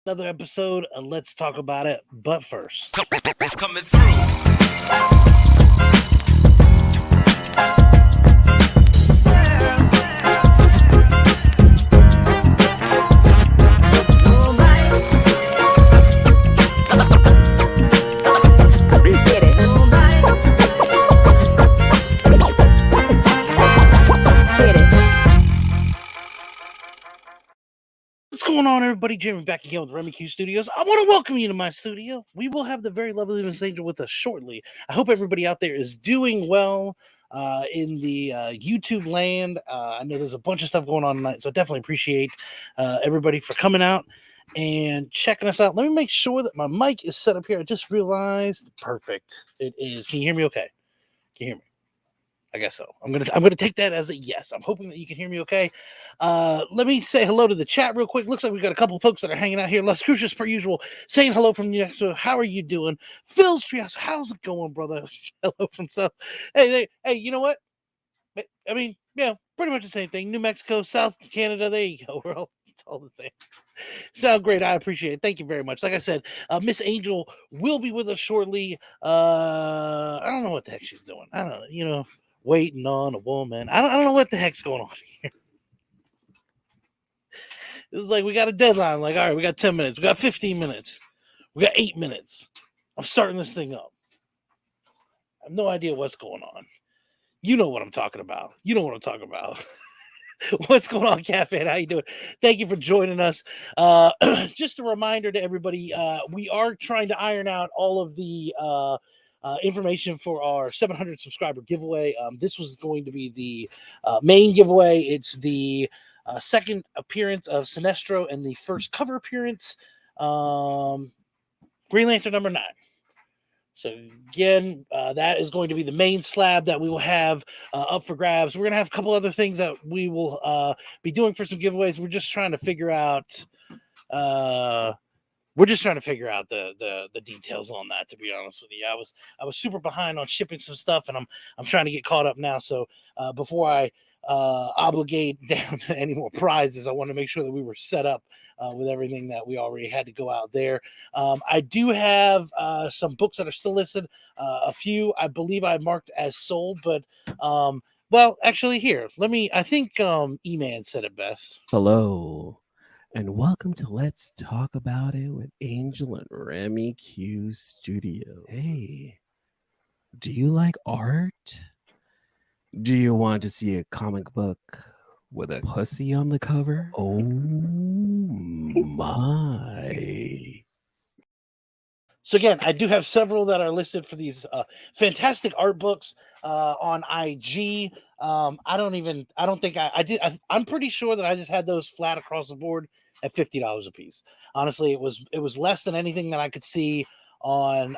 Another episode. Let's talk about it. But first, Coming through. what's going on, everybody? Jimmy back again with Remy Q Studios. I want to welcome you to my studio. We will have the very lovely Miss Angel with us shortly. I hope everybody out there is doing well in the YouTube land. I know there's a bunch of stuff going on tonight, so I definitely appreciate everybody for coming out and checking us out. Let me make sure that my mic is set up here. I just realized. Perfect. It is. Can you hear me okay? Can you hear me? I guess so. I'm gonna take that as a yes. I'm hoping that you can hear me okay. Let me say hello to the chat real quick. Looks like we've got a couple folks that are hanging out here. Las Crucias, per usual, saying hello from New Mexico. How are you doing? Phil's Treehouse, how's it going, brother? Hello from South. Hey, you know what? I mean, yeah, pretty much the same thing. New Mexico, South Canada. There you go. It's all the same. Sound great. I appreciate it. Thank you very much. Like I said, Miss Angel will be with us shortly. I don't know what the heck she's doing. I don't know. Waiting on a woman. I don't know what the heck's going on here. It's like we got a deadline. Like, all right, we got 10 minutes. We got 15 minutes. We got 8 minutes. I'm starting this thing up. I have no idea what's going on. You know what I'm talking about. What's going on, Cafe? How you doing? Thank you for joining us. Just a reminder to everybody, we are trying to iron out all of the information for our 700 subscriber giveaway. This was going to be the main giveaway. It's the second appearance of Sinestro and the first cover appearance, Green Lantern number 9. So again, that is going to be the main slab that we will have up for grabs. We're going to have a couple other things that we will be doing for some giveaways. We're just trying to figure out the details on that, to be honest with you. I was super behind on shipping some stuff, and I'm trying to get caught up now. So before I obligate down to any more prizes, I want to make sure that we were set up with everything that we already had to go out there. I do have some books that are still listed. A few I believe I marked as sold, but well, actually, here, I think E-Man said it best. Hello, and welcome to Let's Talk About It with Angel and Remy Q Studio. Hey, do you like art? Do you want to see a comic book with a pussy on the cover? Oh my. So again, I do have several that are listed for these fantastic art books on IG. I'm pretty sure that I just had those flat across the board at $50 a piece. Honestly, it was less than anything that I could see on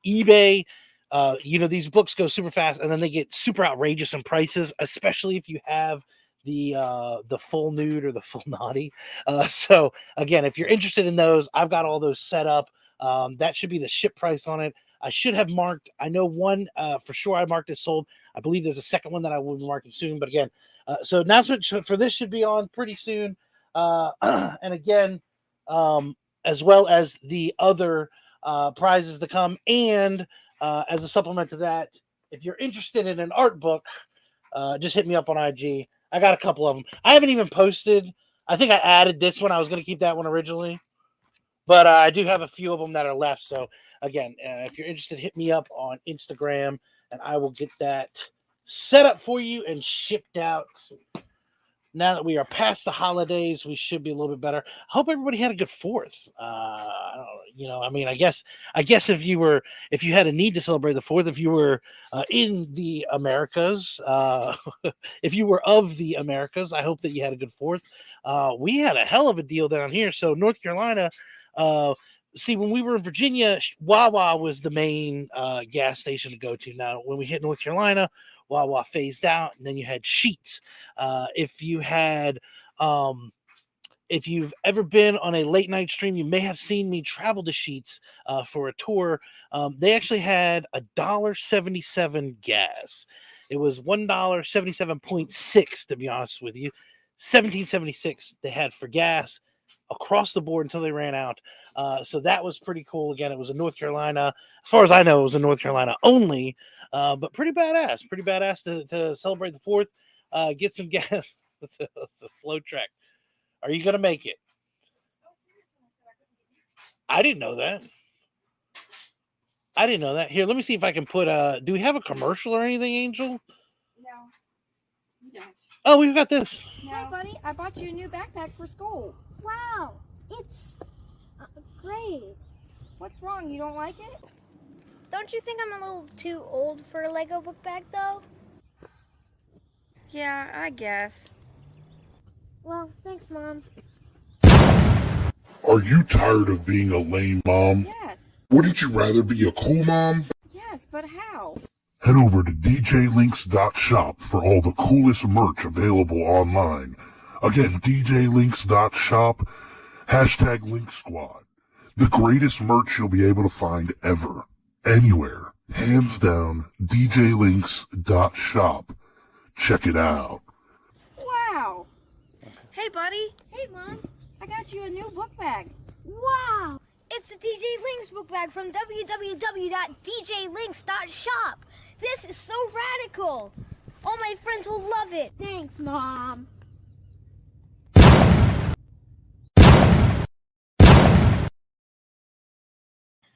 eBay. These books go super fast, and then they get super outrageous in prices, especially if you have the full nude or the full naughty. So again, if you're interested in those, I've got all those set up. That should be the ship price on it. I should have marked. I know one for sure I marked as sold. I believe there's a second one that I will be marking soon. But again, so announcement for this should be on pretty soon. And again, as well as the other prizes to come. And as a supplement to that, if you're interested in an art book, just hit me up on IG. I got a couple of them. I haven't even posted. I think I added this one. I was going to keep that one originally. But I do have a few of them that are left. So, again, if you're interested, hit me up on Instagram, and I will get that set up for you and shipped out. Now that we are past the holidays, we should be a little bit better. I hope everybody had a good 4th. I guess if you had a need to celebrate the 4th, if you were in the Americas, if you were of the Americas, I hope that you had a good 4th. We had a hell of a deal down here. So North Carolina, when we were in Virginia, Wawa was the main gas station to go to. Now, when we hit North Carolina, Wawa phased out, and then you had Sheetz. If you've ever been on a late night stream, you may have seen me travel to Sheetz for a tour. They actually had $1.77 gas. It was $1.77.6, to be honest with you. $17.76 they had for gas. across the board until they ran out. So that was pretty cool. Again, it was in North Carolina. As far as I know, it was in North Carolina only, but pretty badass. Pretty badass to celebrate the 4th. Get some gas. It's a slow trek. Are you going to make it? I didn't know that. Here, let me see if I can put do we have a commercial or anything, Angel? No, you don't. Oh, we've got this. No. Hey, buddy, I bought you a new backpack for school. Wow, it's great. What's wrong? You don't like it? Don't you think I'm a little too old for a Lego book bag, though? Yeah, I guess. Well, thanks, Mom. Are you tired of being a lame mom? Yes. Wouldn't you rather be a cool mom? Yes, but how? Head over to djlinks.shop for all the coolest merch available online. Again, djlinks.shop, #LinkSquad. The greatest merch you'll be able to find ever. Anywhere. Hands down, djlinks.shop. Check it out. Wow. Hey, buddy. Hey, Mom. I got you a new book bag. Wow! It's a DJ Links book bag from www.djlinks.shop. This is so radical. All my friends will love it. Thanks, Mom.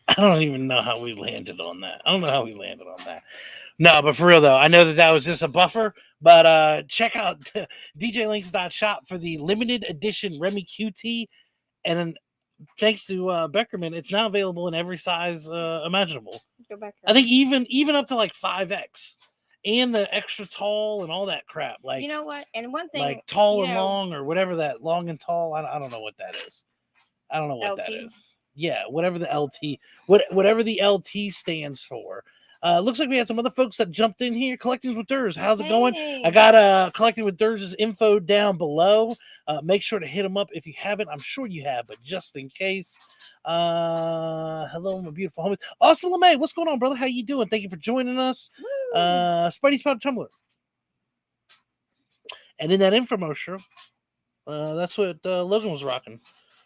I don't even know how we landed on that. No, but for real though, I know that was just a buffer. But check out djlinks.shop for the limited edition Remy QT, and then thanks to Beckerman, it's now available in every size imaginable. Go back. I think even up to like 5X, and the extra tall and all that crap. Like, you know what? And one thing, like tall and long, or whatever that long and tall. I don't know what that is. I don't know what that is. Yeah, whatever the LT, whatever the LT stands for. Looks like we had some other folks that jumped in here. Collecting with Derrz, how's it going? I got Collecting with Derrz's info down below. Make sure to hit them up if you haven't. I'm sure you have, but just in case. Hello, my beautiful homies. Austin LeMay, what's going on, brother? How you doing? Thank you for joining us. Spidey's Powder Tumbler. And in that infomercial, that's what Logan was rocking.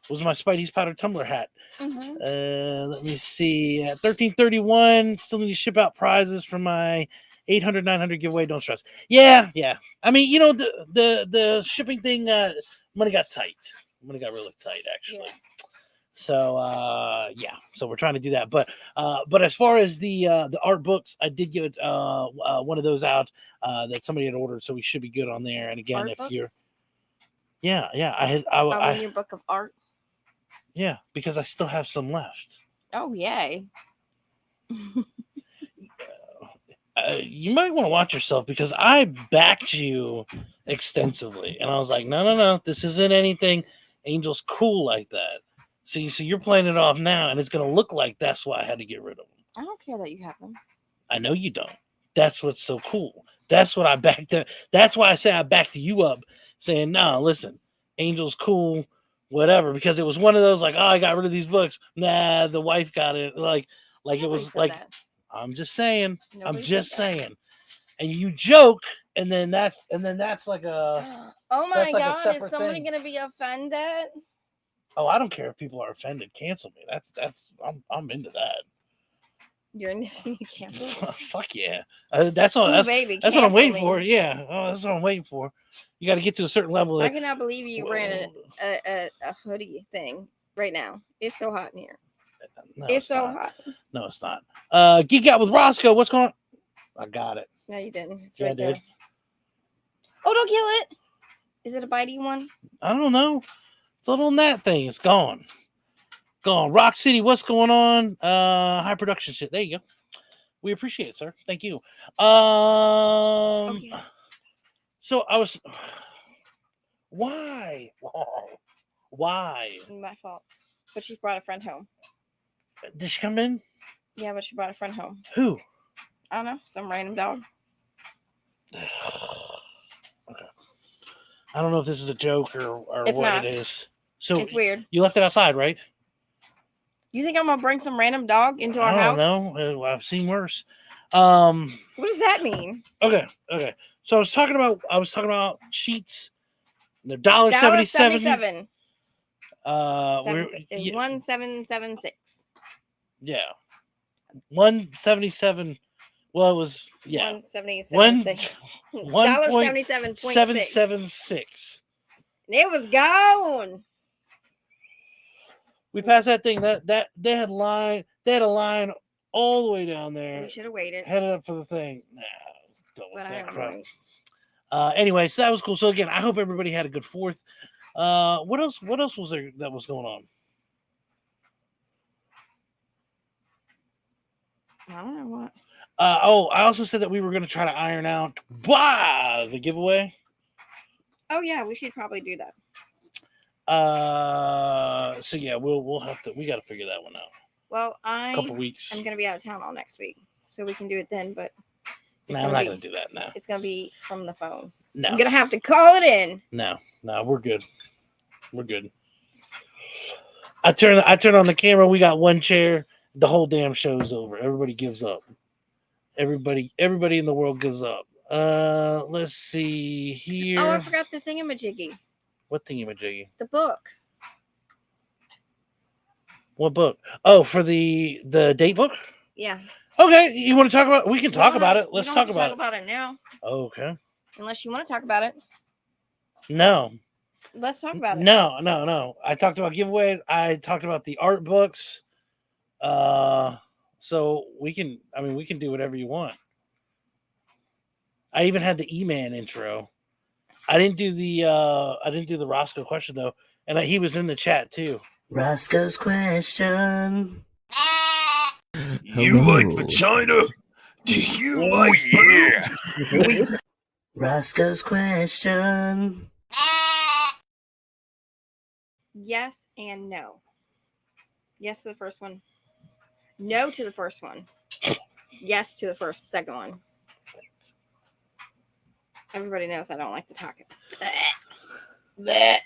Was my Spidey's Powder Tumbler hat. Let me see. At 1331, still need to ship out prizes for my 800, 900 giveaway. Don't stress. Yeah. I mean, you know, the shipping thing, money got tight. Money got really tight, actually. Yeah. So, yeah. So we're trying to do that. But as far as the art books, I did get one of those out that somebody had ordered, so we should be good on there. And again, art if book? you're, yeah, I your book of art. Yeah, because I still have some left. Oh, yay. You might want to watch yourself, because I backed you extensively. And I was like, no, this isn't anything. Angel's cool like that. See, so you're playing it off now, and it's going to look like that's why I had to get rid of them. I don't care that you have them. I know you don't. That's what's so cool. That's what I backed up. That's why I say I backed you up, saying, no, listen, Angel's cool. Whatever, because it was one of those like, oh, I got rid of these books. Nah, the wife got it. Like Nobody it was said like, that. I'm just saying. Nobody I'm said just that. saying. And you joke, and then that's like a. Oh my that's like a God! Is separate somebody thing. gonna be offended? Oh, I don't care if people are offended. Cancel me. I'm into that. You're canceled. Fuck yeah. That's all. Ooh, That's baby, what I'm waiting cancel me. for. Yeah. Oh, that's what I'm waiting for. You got to get to a certain level. I That, cannot believe you ran a hoodie thing right now. It's so hot in here. no, It's so not. hot. No, it's not. Geek Out with Roscoe. What's going on? I got it. No, you didn't. It's Yeah, right I did. there. Oh, don't kill it. Is it a bitey one? I don't know. It's a little gnat thing. It's gone. Rock City, what's going on? High production shit. There you go. We appreciate it, sir. Thank you. Okay. So I was. Why? My fault. But she brought a friend home. Did she come in? Yeah, but she brought a friend home. Who? I don't know. Some random dog. Okay. I don't know if this is a joke or It's what not. it is. So It's weird. you left it outside, right? You think I'm gonna bring some random dog into our I house? don't know. I've seen worse. What does that mean? Okay. So I was talking about sheets. They're $1.77. Yeah, 1776. yeah, 177. Well, it was 177. $1.77.6. It was gone. We passed that thing that they had a line all the way down there. We should have waited. Headed up for the thing. Nah, done with But I that don't crap. know. Anyway, so that was cool. So again, I hope everybody had a good 4th. What else was there that was going on? I don't know what. I also said that we were going to try to iron out the giveaway. Oh yeah, we should probably do that. So yeah, we'll have to. We got to figure that one out. Well, A couple weeks. I'm gonna be out of town all next week, so we can do it then. But No, I'm not going to do that now. It's gonna be from the phone. No, I'm gonna have to call it in. no, we're good. We're good. I turn on the camera. We got one chair. The whole damn show's over. Everybody gives up. Everybody in the world gives up. Let's see here. Oh, I forgot the thingamajiggy. What thingamajiggy? The book. What book? Oh, for the date book? Yeah. Okay, you want to talk about? We can talk about it. Let's talk about it. Talk about it now. Okay. Unless you want to talk about it. No. Let's talk about it. No. I talked about giveaways. I talked about the art books. So we can do whatever you want. I even had the E-Man intro. I didn't do the Roscoe question though, and he was in the chat too. Roscoe's question. You like vagina? Do you like yeah? Roscoe's question. Yes and no. Yes to the first one. No to the first one. Yes to the second one. Everybody knows I don't like to talk. Blech.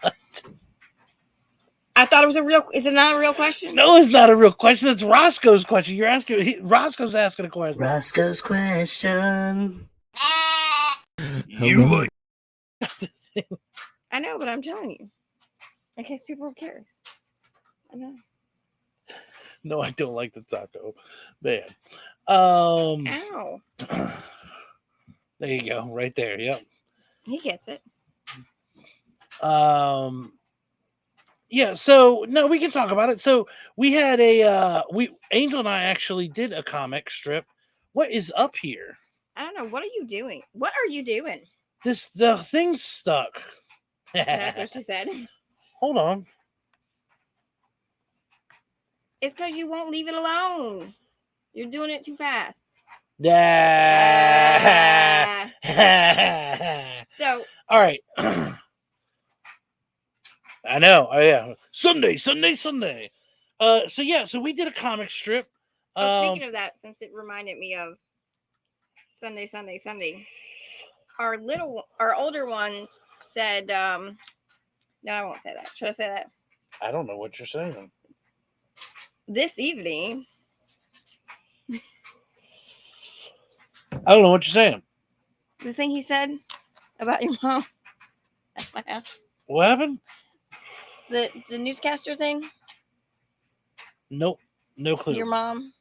What? I thought it was is it not a real question? No, it's not a real question. It's Roscoe's question. You're asking. Roscoe's asking a question. Roscoe's question. You like I know, but I'm telling you. In case people are curious. I know. No, I don't like the taco. Man. Ow. There you go. Right there. Yep. He gets it. Yeah, so no, we can talk about it. So we had Angel and I actually did a comic strip. What is up here? I don't know. What are you doing? What are you doing? The thing's stuck. That's what she said. Hold on. It's because you won't leave it alone. You're doing it too fast. Yeah. So. All right. I know. Oh yeah. Sunday. So we did a comic strip. Speaking of that, since it reminded me of Sunday. Our older one said, no, I won't say that. Should I say that? I don't know what you're saying. This evening. I don't know what you're saying. The thing he said about your mom at my house. What happened? The newscaster thing? Nope. No clue. Your mom?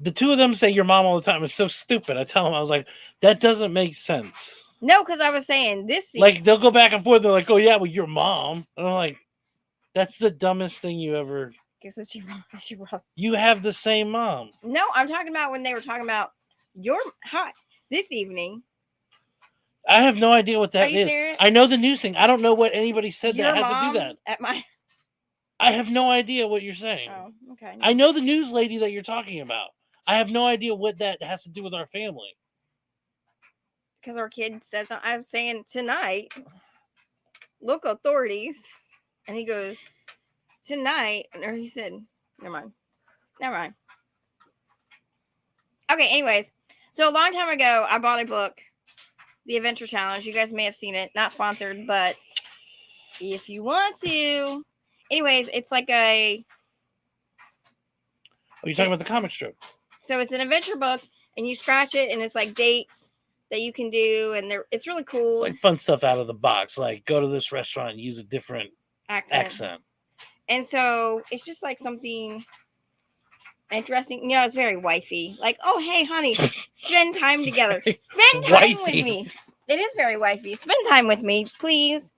The two of them say your mom all the time. It's so stupid. I tell them, I was like, that doesn't make sense. No, because I was saying this. Like, they'll go back and forth. They're like, oh, yeah, well, your mom. And I'm like, that's the dumbest thing you ever. Because it's your mom. It's your brother. You have the same mom. No, I'm talking about when they were talking about this evening. I have no idea what that Are you is. serious? I know the news thing. I don't know what anybody said Your that has to mom do that. At my. I have no idea what you're saying. Oh, okay. I know the news lady that you're talking about. I have no idea what that has to do with our family. Because our kid says, I was saying tonight, local authorities, and he goes, tonight, or he said, never mind. Okay, anyways, so a long time ago, I bought a book, The Adventure Challenge. You guys may have seen it, not sponsored, but if you want to. Anyways, it's like a... Oh, you're talking about the comic strip. So it's an adventure book, and you scratch it, and it's like dates that you can do, and it's really It's cool. like fun stuff out of the box. Like go to this restaurant and use a different accent. And so it's just like something interesting. It's very wifey. Like, oh, hey, honey, spend time together. Spend time with Wifey. me. It is very wifey. Spend time with me, please.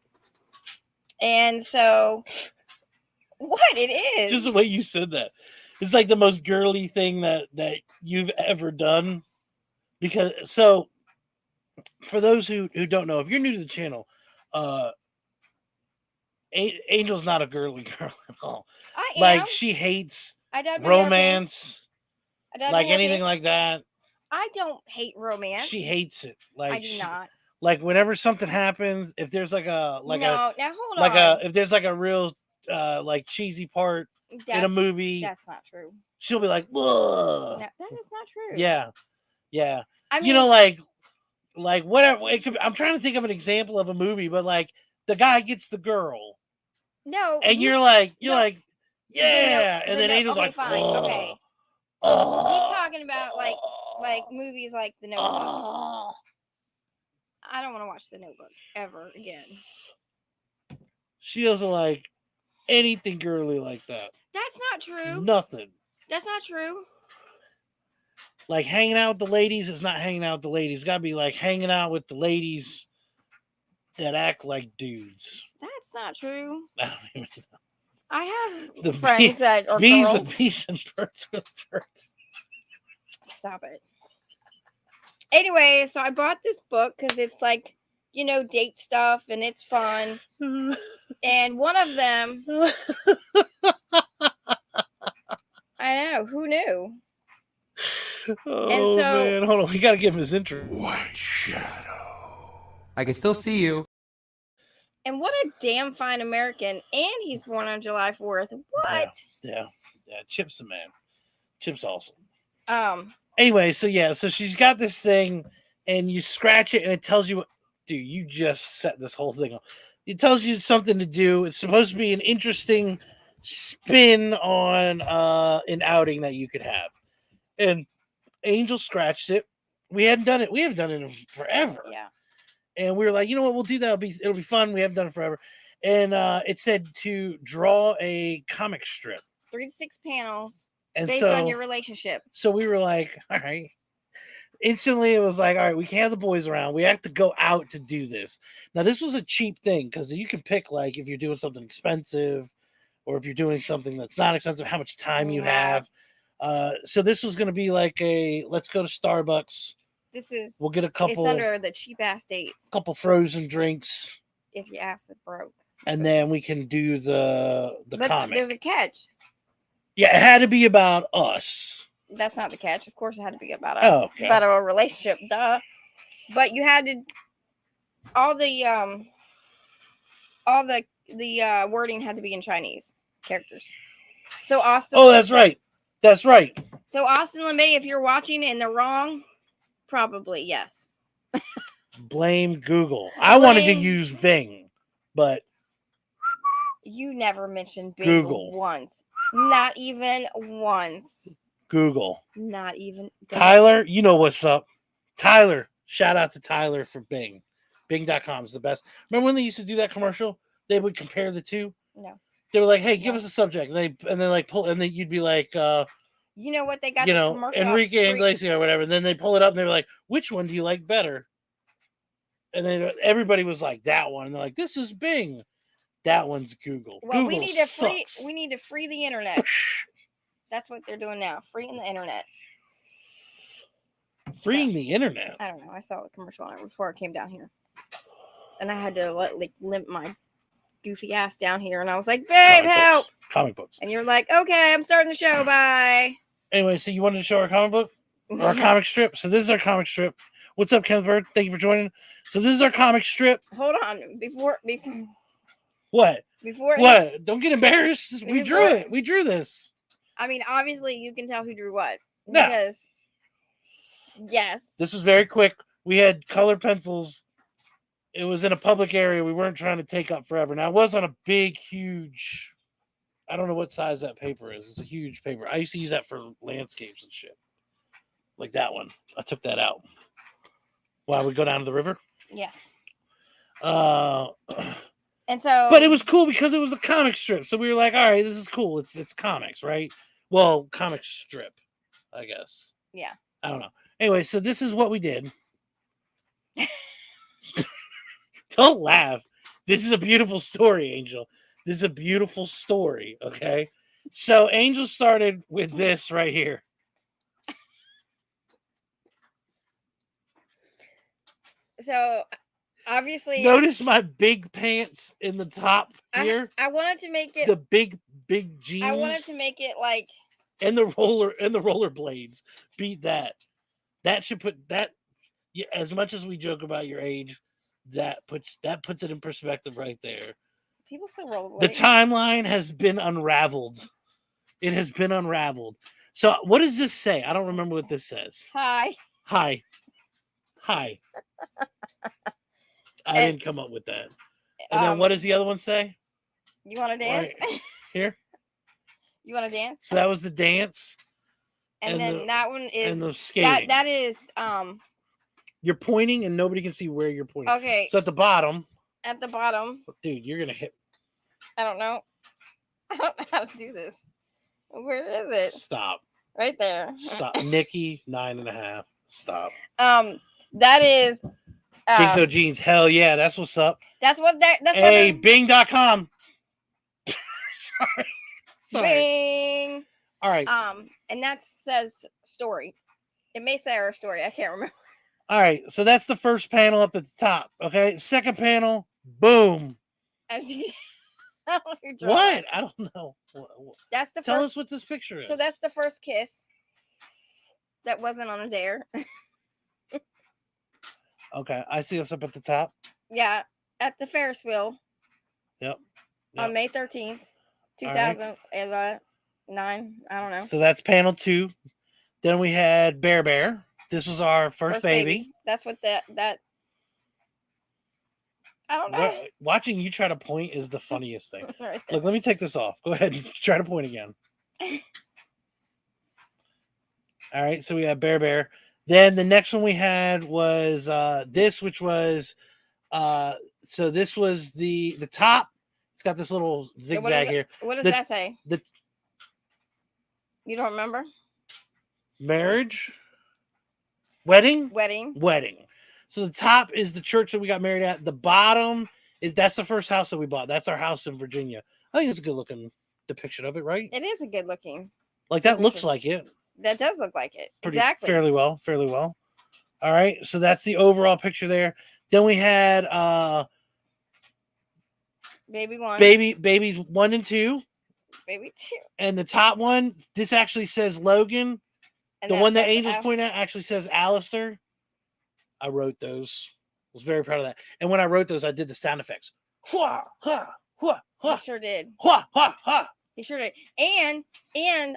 And so, what it is? Just the way you said that. It's like the most girly thing that you've ever done. Because so, for those who don't know, if you're new to the channel, Angel's not a girly girl at all. I am. Like she hates romance, like anything like that. I don't hate romance. She hates it. Like I do not. Like whenever something happens, if there's like a now hold like on. if there's like a real like cheesy part in a movie, that's not true. she'll be like, "Whoa." No, that is not true. Yeah. I mean, like whatever. It could, I'm trying to think of an example of a movie, but like the guy gets the girl, no, and you're like, yeah, the and then Angel's okay, like, fine, "Oh." okay. Oh, He's talking about like movies like The Notebook. oh. I don't want to watch The Notebook ever again. She doesn't like anything girly like that. That's not true. Nothing. That's not true. Like hanging out with the ladies is not hanging out with the ladies. It's gotta be like hanging out with the ladies that act like dudes. That's not true. I don't even know. I have The friends that are bees girls. with bees and birds with birds. Stop it. Anyway, so I bought this book because it's like, date stuff and it's fun. And one of them, I know, who knew? Oh so- man, hold on, we gotta give him his intro. White Shadow. I can still see you. And what a damn fine American. And he's born on July 4th. What? Yeah, Chip's the man. Chip's awesome. Anyway, so she's got this thing, and you scratch it, and it tells you what. Dude, you just set this whole thing up. It tells you something to do. It's supposed to be an interesting spin on an outing that you could have. And Angel scratched it. We hadn't done it. We haven't done it in forever. yeah. And we were like, you know what? We'll do that. It'll be fun. We haven't done it forever. And it said to draw a comic strip. 3 to 6 panels And based so, on your relationship. So we were like, all right. Instantly, it was like, all right, we can't have the boys around. We have to go out to do this. Now, this was a cheap thing because you can pick, like, if you're doing something expensive or if you're doing something that's not expensive, how much time you have. So this was going to be like let's go to Starbucks. We'll get a couple. It's under the cheap ass dates. Couple frozen drinks. If you ask the broke. And then we can do the but comic. There's a catch. Yeah, it had to be about us. That's not the catch. Of course, it had to be about us. Oh, okay. It's about our relationship, duh. But you had to all the wording had to be in Chinese characters. So Austin. Oh, that's right. That's right. So Austin LeMay, if you're watching and they're wrong, probably yes. Blame Google. I wanted to use Bing, but you never mentioned Bing Google once. Not even once. Google. Not even. Tyler, you know what's up. Tyler, shout out to Tyler for Bing. Bing.com is the best. Remember when they used to do that commercial? They would compare the two. No. They were like, "Hey, give us a subject," and they like pull, and then you'd be like, "You know what? They got the commercial Enrique Iglesias or whatever." And then they pull it up, and they were like, "Which one do you like better?" And then everybody was like, "That one." And they're like, "This is Bing. That one's Google." Well, Google we need to sucks. We need to free the internet. That's what they're doing now, freeing the internet. Freeing the internet. I don't know. I saw a commercial on it before I came down here, and I had to limp my goofy ass down here, and I was like, "Babe, help!" Comic books. And you're like, "Okay, I'm starting the show. Bye." Anyway, so you wanted to show our comic book or our comic strip? So this is our comic strip. What's up, Kenneth Bird? Thank you for joining. So this is our comic strip. Hold on, before what? Before what? Don't get embarrassed. We drew it. We drew this. I mean, obviously, you can tell who drew what Yeah. because yes, this was very quick. We had color pencils. It was in a public area. We weren't trying to take up forever. Now, it was on a big, huge. I don't know what size that paper is. It's a huge paper. I used to use that for landscapes and shit, like that one. I took that out. Why we go down to the river? Yes. Uh, And so, but it was cool because it was a comic strip. So we were like, all right, this is cool. It's comics, right? Well, comic strip, I guess. Yeah. I don't know. Anyway, so this is what we did. Don't laugh. This is a beautiful story, Angel. This is a beautiful story, okay? So Angel started with this right here. So obviously, Notice my big pants in the top here. I wanted to make it. The big jeans. I wanted to make it like. And the roller blades. Beat that. That should put that. Yeah, as much as we joke about your age, that puts it in perspective right there. People still roll. The timeline has been unraveled. It has been unraveled. So what does this say? I don't remember what this says. Hi. Hi. I didn't come up with that. And then what does the other one say? You want to dance? Right. Here. You want to dance? So that was the dance. And then that one is and the skating. That is You're pointing and nobody can see where you're pointing. Okay. So at the bottom. At the bottom. Dude, you're gonna hit. I don't know. I don't know how to do this. Where is it? Stop. Right there. Stop. Nikki, 9.5. Stop. That is Jinko jeans. Hell yeah, that's what's up. That's hey, Bing.com. Sorry. Bing. All right. And that says story. It may say our story. I can't remember. All right. So that's the first panel up at the top. Okay. Second panel. Boom. What? I don't know. That's the Tell first, us what this picture is. So that's the first kiss. That wasn't on a dare. Okay. I see us up at the top. Yeah. At the Ferris wheel. Yep. On May 13th, 2009. I don't know. So that's panel 2. Then we had Bear. This was our first baby. That's what that I don't know. Watching you try to point is the funniest thing. Right. Look, let me take this off. Go ahead and try to point again. All right, so we have Bear. Then the next one we had was this, which was so this was the top. It's got this little zigzag here. What does that say? You don't remember? Marriage? Wedding. So the top is the church that we got married at. The bottom that's the first house that we bought. That's our house in Virginia. I think it's a good looking depiction of it, right? It is a good looking. Like that looks like it. That does look like it. Exactly. Fairly well. All right. So that's the overall picture there. Then we had babies 1 and 2. Baby 2. And the top one, this actually says Logan. And the one that Angel's pointing at actually says Alistair. I wrote those. I was very proud of that. And when I wrote those, I did the sound effects. Hua, ha, hua, hua. He sure did. Hua, hua, ha. He sure did. And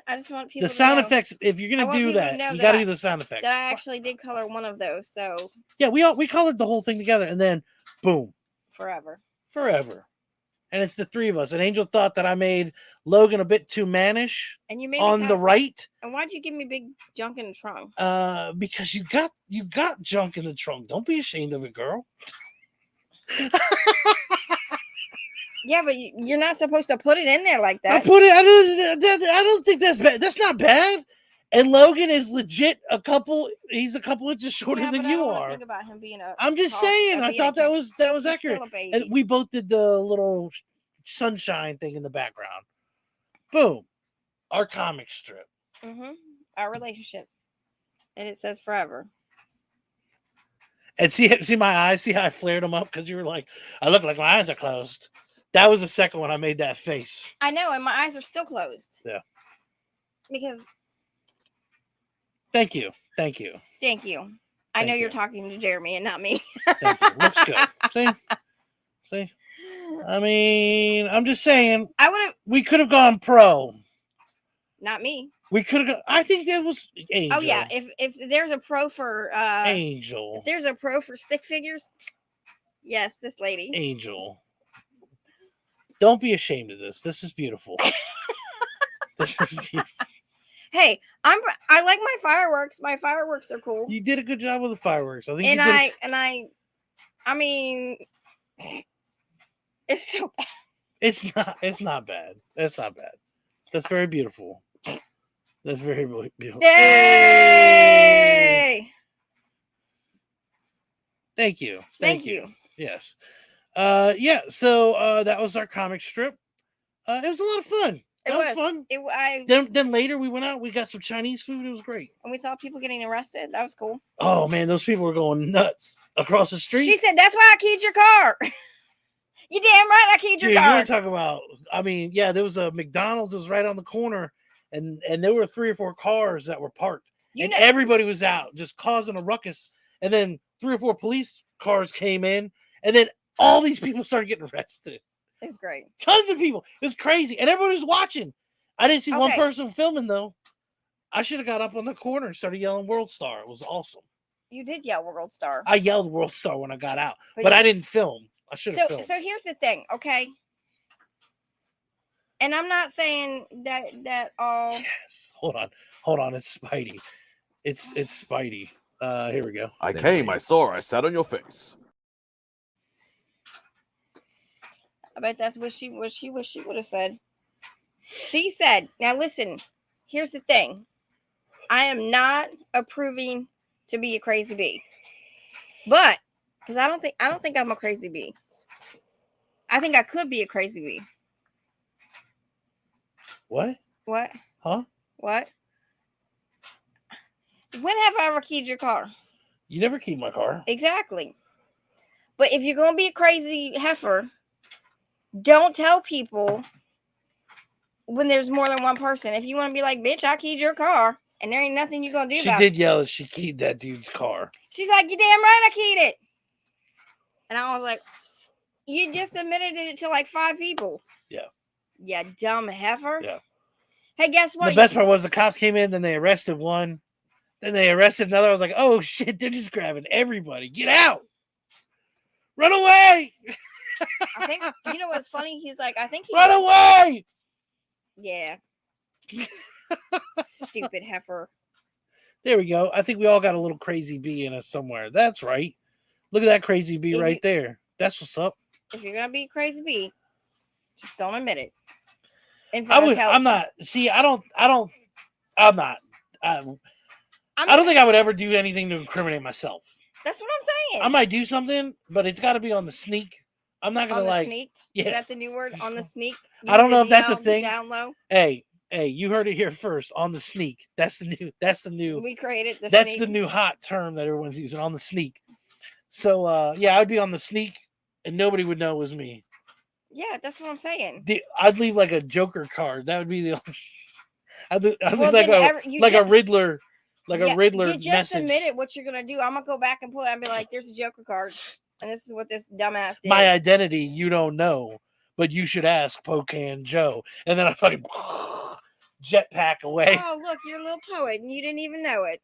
I just want people the sound effects, if you're going to do that, you got to do the sound effects. That I actually did color one of those. So yeah, we colored the whole thing together and then boom. Forever. And it's the 3 of us. And Angel thought that I made Logan a bit too mannish and you made on the right. And why'd you give me big junk in the trunk? Because you got junk in the trunk. Don't be ashamed of it, girl. Yeah, but you're not supposed to put it in there like that. I don't think that's bad. That's not bad. And Logan is legit he's a couple inches shorter than you are. Think about him being I'm just saying. I thought that was accurate. And we both did the little sunshine thing in the background. Boom. Our comic strip. Our relationship. And it says forever. And see my eyes? See how I flared them up? Because you were like, I look like my eyes are closed. That was the second one I made that face. I know, and my eyes are still closed. Yeah. Because Thank you. I know you're talking to Jeremy and not me. Thank you. Looks good. See? I mean, I'm just saying. We could have gone pro. Not me. We could have. I think that was Angel. Oh yeah. If there's a pro for Angel. If there's a pro for stick figures, yes, this lady. Angel. Don't be ashamed of this. This is beautiful. This is beautiful. Hey, I like my fireworks. My fireworks are cool. You did a good job with the fireworks. I think And you did. I mean, it's so bad. It's not. It's not bad. That's not bad. That's very beautiful. That's very beautiful. Yay! Thank you. Thank you. Yes. Yeah. So that was our comic strip. It was a lot of fun. That was fun. Then later we went out. We got some Chinese food. It was great. And we saw people getting arrested. That was cool. Oh man, those people were going nuts across the street. She said, "That's why I keyed your car." You damn right, I keyed your Dude, car. you were talking about. I mean, yeah, there was a McDonald's that was right on the corner, and there were 3 or 4 cars that were parked, and everybody was out just causing a ruckus. And then 3 or 4 police cars came in, and then all these people started getting arrested. It was great. Tons of people. It was crazy, and everybody was watching. I didn't see one person filming though. I should have got up on the corner and started yelling "World Star." It was awesome. You did yell "World Star." I yelled "World Star" when I got out, but I didn't film. I should have filmed. So here's the thing, okay? And I'm not saying that all. Yes. Hold on. It's Spidey. It's Spidey. Here we go. I came. I saw. I sat on your face. I bet that's what she would have said. She said, "Now listen. Here's the thing. I am not approving to be a crazy bee, but because I don't think I'm a crazy bee. I think I could be a crazy bee." What? What? Huh? What? When have I ever keyed your car? You never keyed my car. Exactly. But if you're gonna be a crazy heifer, don't tell people when there's more than one person. If you want to be like, "Bitch, I keyed your car," and there ain't nothing you're gonna do about it. She did yell that she keyed that dude's car. She's like, "You damn right I keyed it." And I was like, "You just admitted it to like 5 people." Yeah. Yeah, dumb heifer. Yeah. Hey, guess what? The best part was the cops came in, then they arrested one, then they arrested another. I was like, "Oh shit, they're just grabbing everybody. Get out. Run away." I think, you know what's funny? He's like, I think he Run away. Yeah. Stupid heifer. There we go. I think we all got a little crazy bee in us somewhere. That's right. Look at that crazy bee right there. That's what's up. If you're gonna be a crazy bee, just don't admit it. I'm not. See, I don't think I would ever do anything to incriminate myself. That's what I'm saying. I might do something, but it's got to be on the sneak. I'm not gonna on the sneak. Yeah. Is that the new word? On the sneak. I don't know if that's a thing. Down low. Hey, you heard it here first. On the sneak. That's the new. We created the. That's sneak. the new hot term that everyone's using. On the sneak. So yeah, I'd be on the sneak, and nobody would know it was me. Yeah, that's what I'm saying. I'd leave like a Joker card. That would be the. I'd leave like a Riddler. A Riddler you just message. admitted what you're gonna do. I'm gonna go back and pull it and be like, "There's a Joker card, and this is what this dumbass did." My identity, you don't know, but you should ask Pocan Joe. And then I fucking jetpack away. Oh, look, you're a little poet, and you didn't even know it.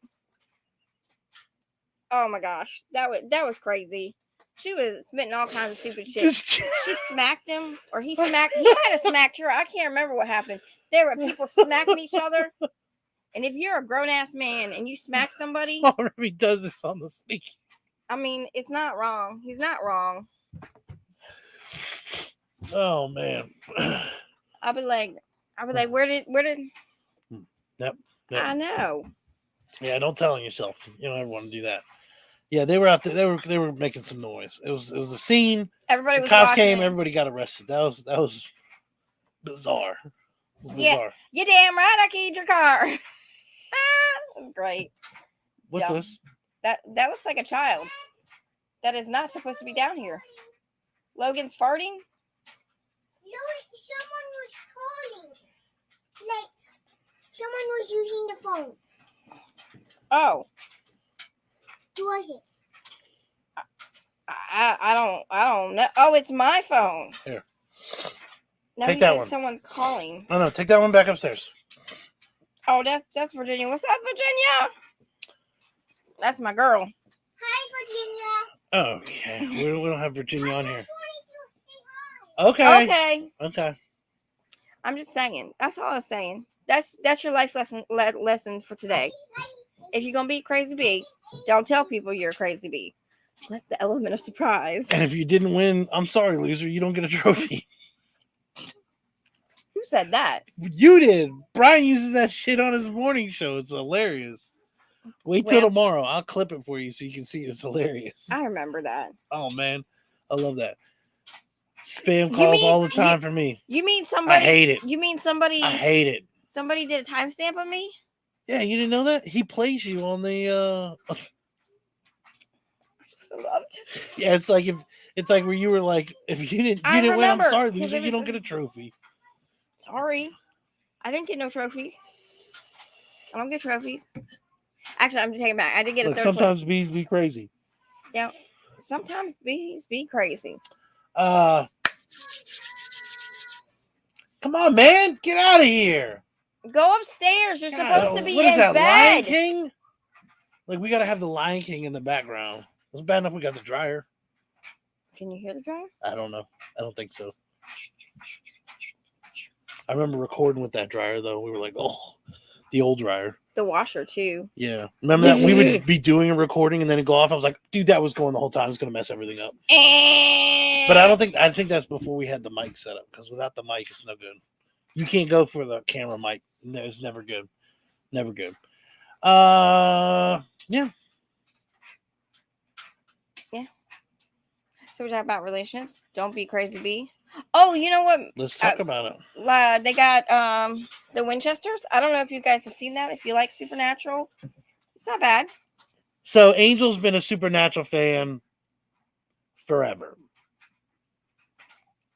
Oh my gosh, that was crazy. She was spitting all kinds of stupid shit. She smacked him, or he might have smacked her. I can't remember what happened. There were people smacking each other. And if you're a grown-ass man and you smack somebody... Oh, he does this on the sneak. I mean, it's not wrong. He's not wrong. Oh, man. I'll be like, where did... Yep. I know. Yeah, don't tell on yourself. You don't ever want to do that. Yeah, they were out there. They were making some noise. It was a scene. Everybody was cops came. it. Everybody got arrested. That was bizarre. It was bizarre. You damn right I keyed your car. It was great. What's this? That looks like a child. That is not supposed to be down here. Logan's farting. No, someone was calling. Like someone was using the phone. Oh. Who was it? I don't know. Oh, it's my phone. Here. No, take that one. Someone's calling. No, take that one back upstairs. Oh, that's Virginia. What's up, Virginia? That's my girl. Hi, Virginia. Okay. We don't have Virginia on here. Okay. Okay. Okay. I'm just saying. That's all I was saying. That's your life lesson for today. If you're gonna be a crazy bee, don't tell people you're a crazy bee. Let the element of surprise. And if you didn't win, I'm sorry, loser. You don't get a trophy. Who said that? You did. Brian uses that shit on his morning show. It's hilarious. Wait till Well- tomorrow. I'll clip it for you so you can see it's hilarious. I remember that. Oh man, I love that. Spam calls all the time for me. You mean somebody? I hate it. You mean somebody? I hate it. Somebody did a timestamp on me? Yeah, you didn't know that? He plays you on the So loved. Yeah, it's like where you were like, if you didn't win, I'm remember, sorry, 'cause loser, it you don't was- get a trophy. Sorry, I didn't get no trophy. I don't get trophies. Actually, I'm taking it back. I did get Look, a third place. sometimes bees be crazy. Yeah, sometimes bees be crazy. Come on, man, get out of here. Go upstairs. You're God, supposed to be what is in that, Lion bed. King? Like, we gotta have the Lion King in the background. It's bad enough we got the dryer. Can you hear the dryer? I don't know. I don't think so. I remember recording with that dryer though. We were like, oh, the old dryer. The washer too. Yeah. Remember that we would be doing a recording and then it'd go off. I was like, dude, that was going the whole time. It's gonna mess everything up. But I think that's before we had the mic set up, because without the mic, it's no good. You can't go for the camera mic. No, it's never good. Never good. Yeah. So we're talking about relationships. Don't be crazy bee. Oh, you know what? Let's talk about it. They got the Winchesters. I don't know if you guys have seen that. If you like Supernatural, it's not bad. So Angel's been a Supernatural fan forever.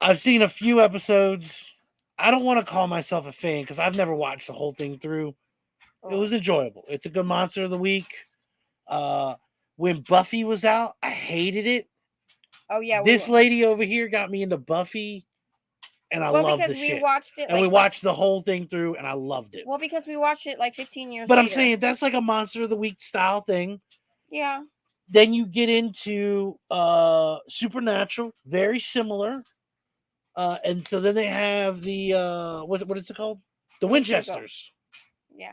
I've seen a few episodes. I don't want to call myself a fan because I've never watched the whole thing through. It was enjoyable. It's a good monster of the week. When Buffy was out, I hated it. Oh yeah, This lady over here got me into Buffy, and I love the because we shit. watched it, And we watched the whole thing through, and I loved it. Well, because we watched it like 15 years. But I'm later. saying that's like a monster of the week style thing. Yeah. Then you get into Supernatural, very similar. And so then they have the what is it called? The Winchesters. Yeah.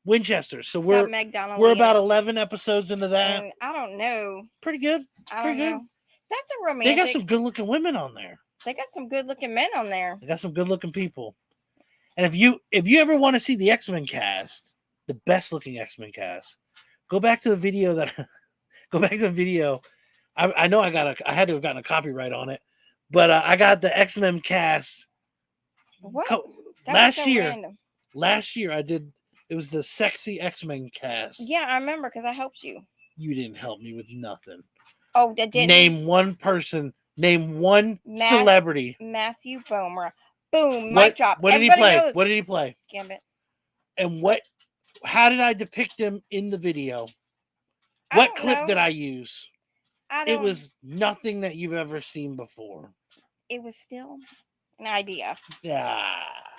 Winchesters. So Got we're Meg Donnelly we're in about it. 11 episodes into that. And I don't know. Pretty good. I Pretty don't good. know. That's a romantic. They got some good looking women on there. They got some good looking men on there. They got some good looking people. And if you ever want to see the X-Men cast, the best looking X-Men cast, go back to the video I know I had to have gotten a copyright on it, but I got the X-Men cast What? That last was so year. random. Last year I did. It was the sexy X-Men cast. Yeah, I remember because I helped you. You didn't help me with nothing. Oh, that didn't. Name one person. Name one celebrity. Matthew Bomer. Boom. Mic What, drop. what did he Everybody play? knows. What did he play? Gambit. And how did I depict him in the video? I What don't clip know. did I use? I It don't. was nothing that you've ever seen before. It was still an idea. Yeah.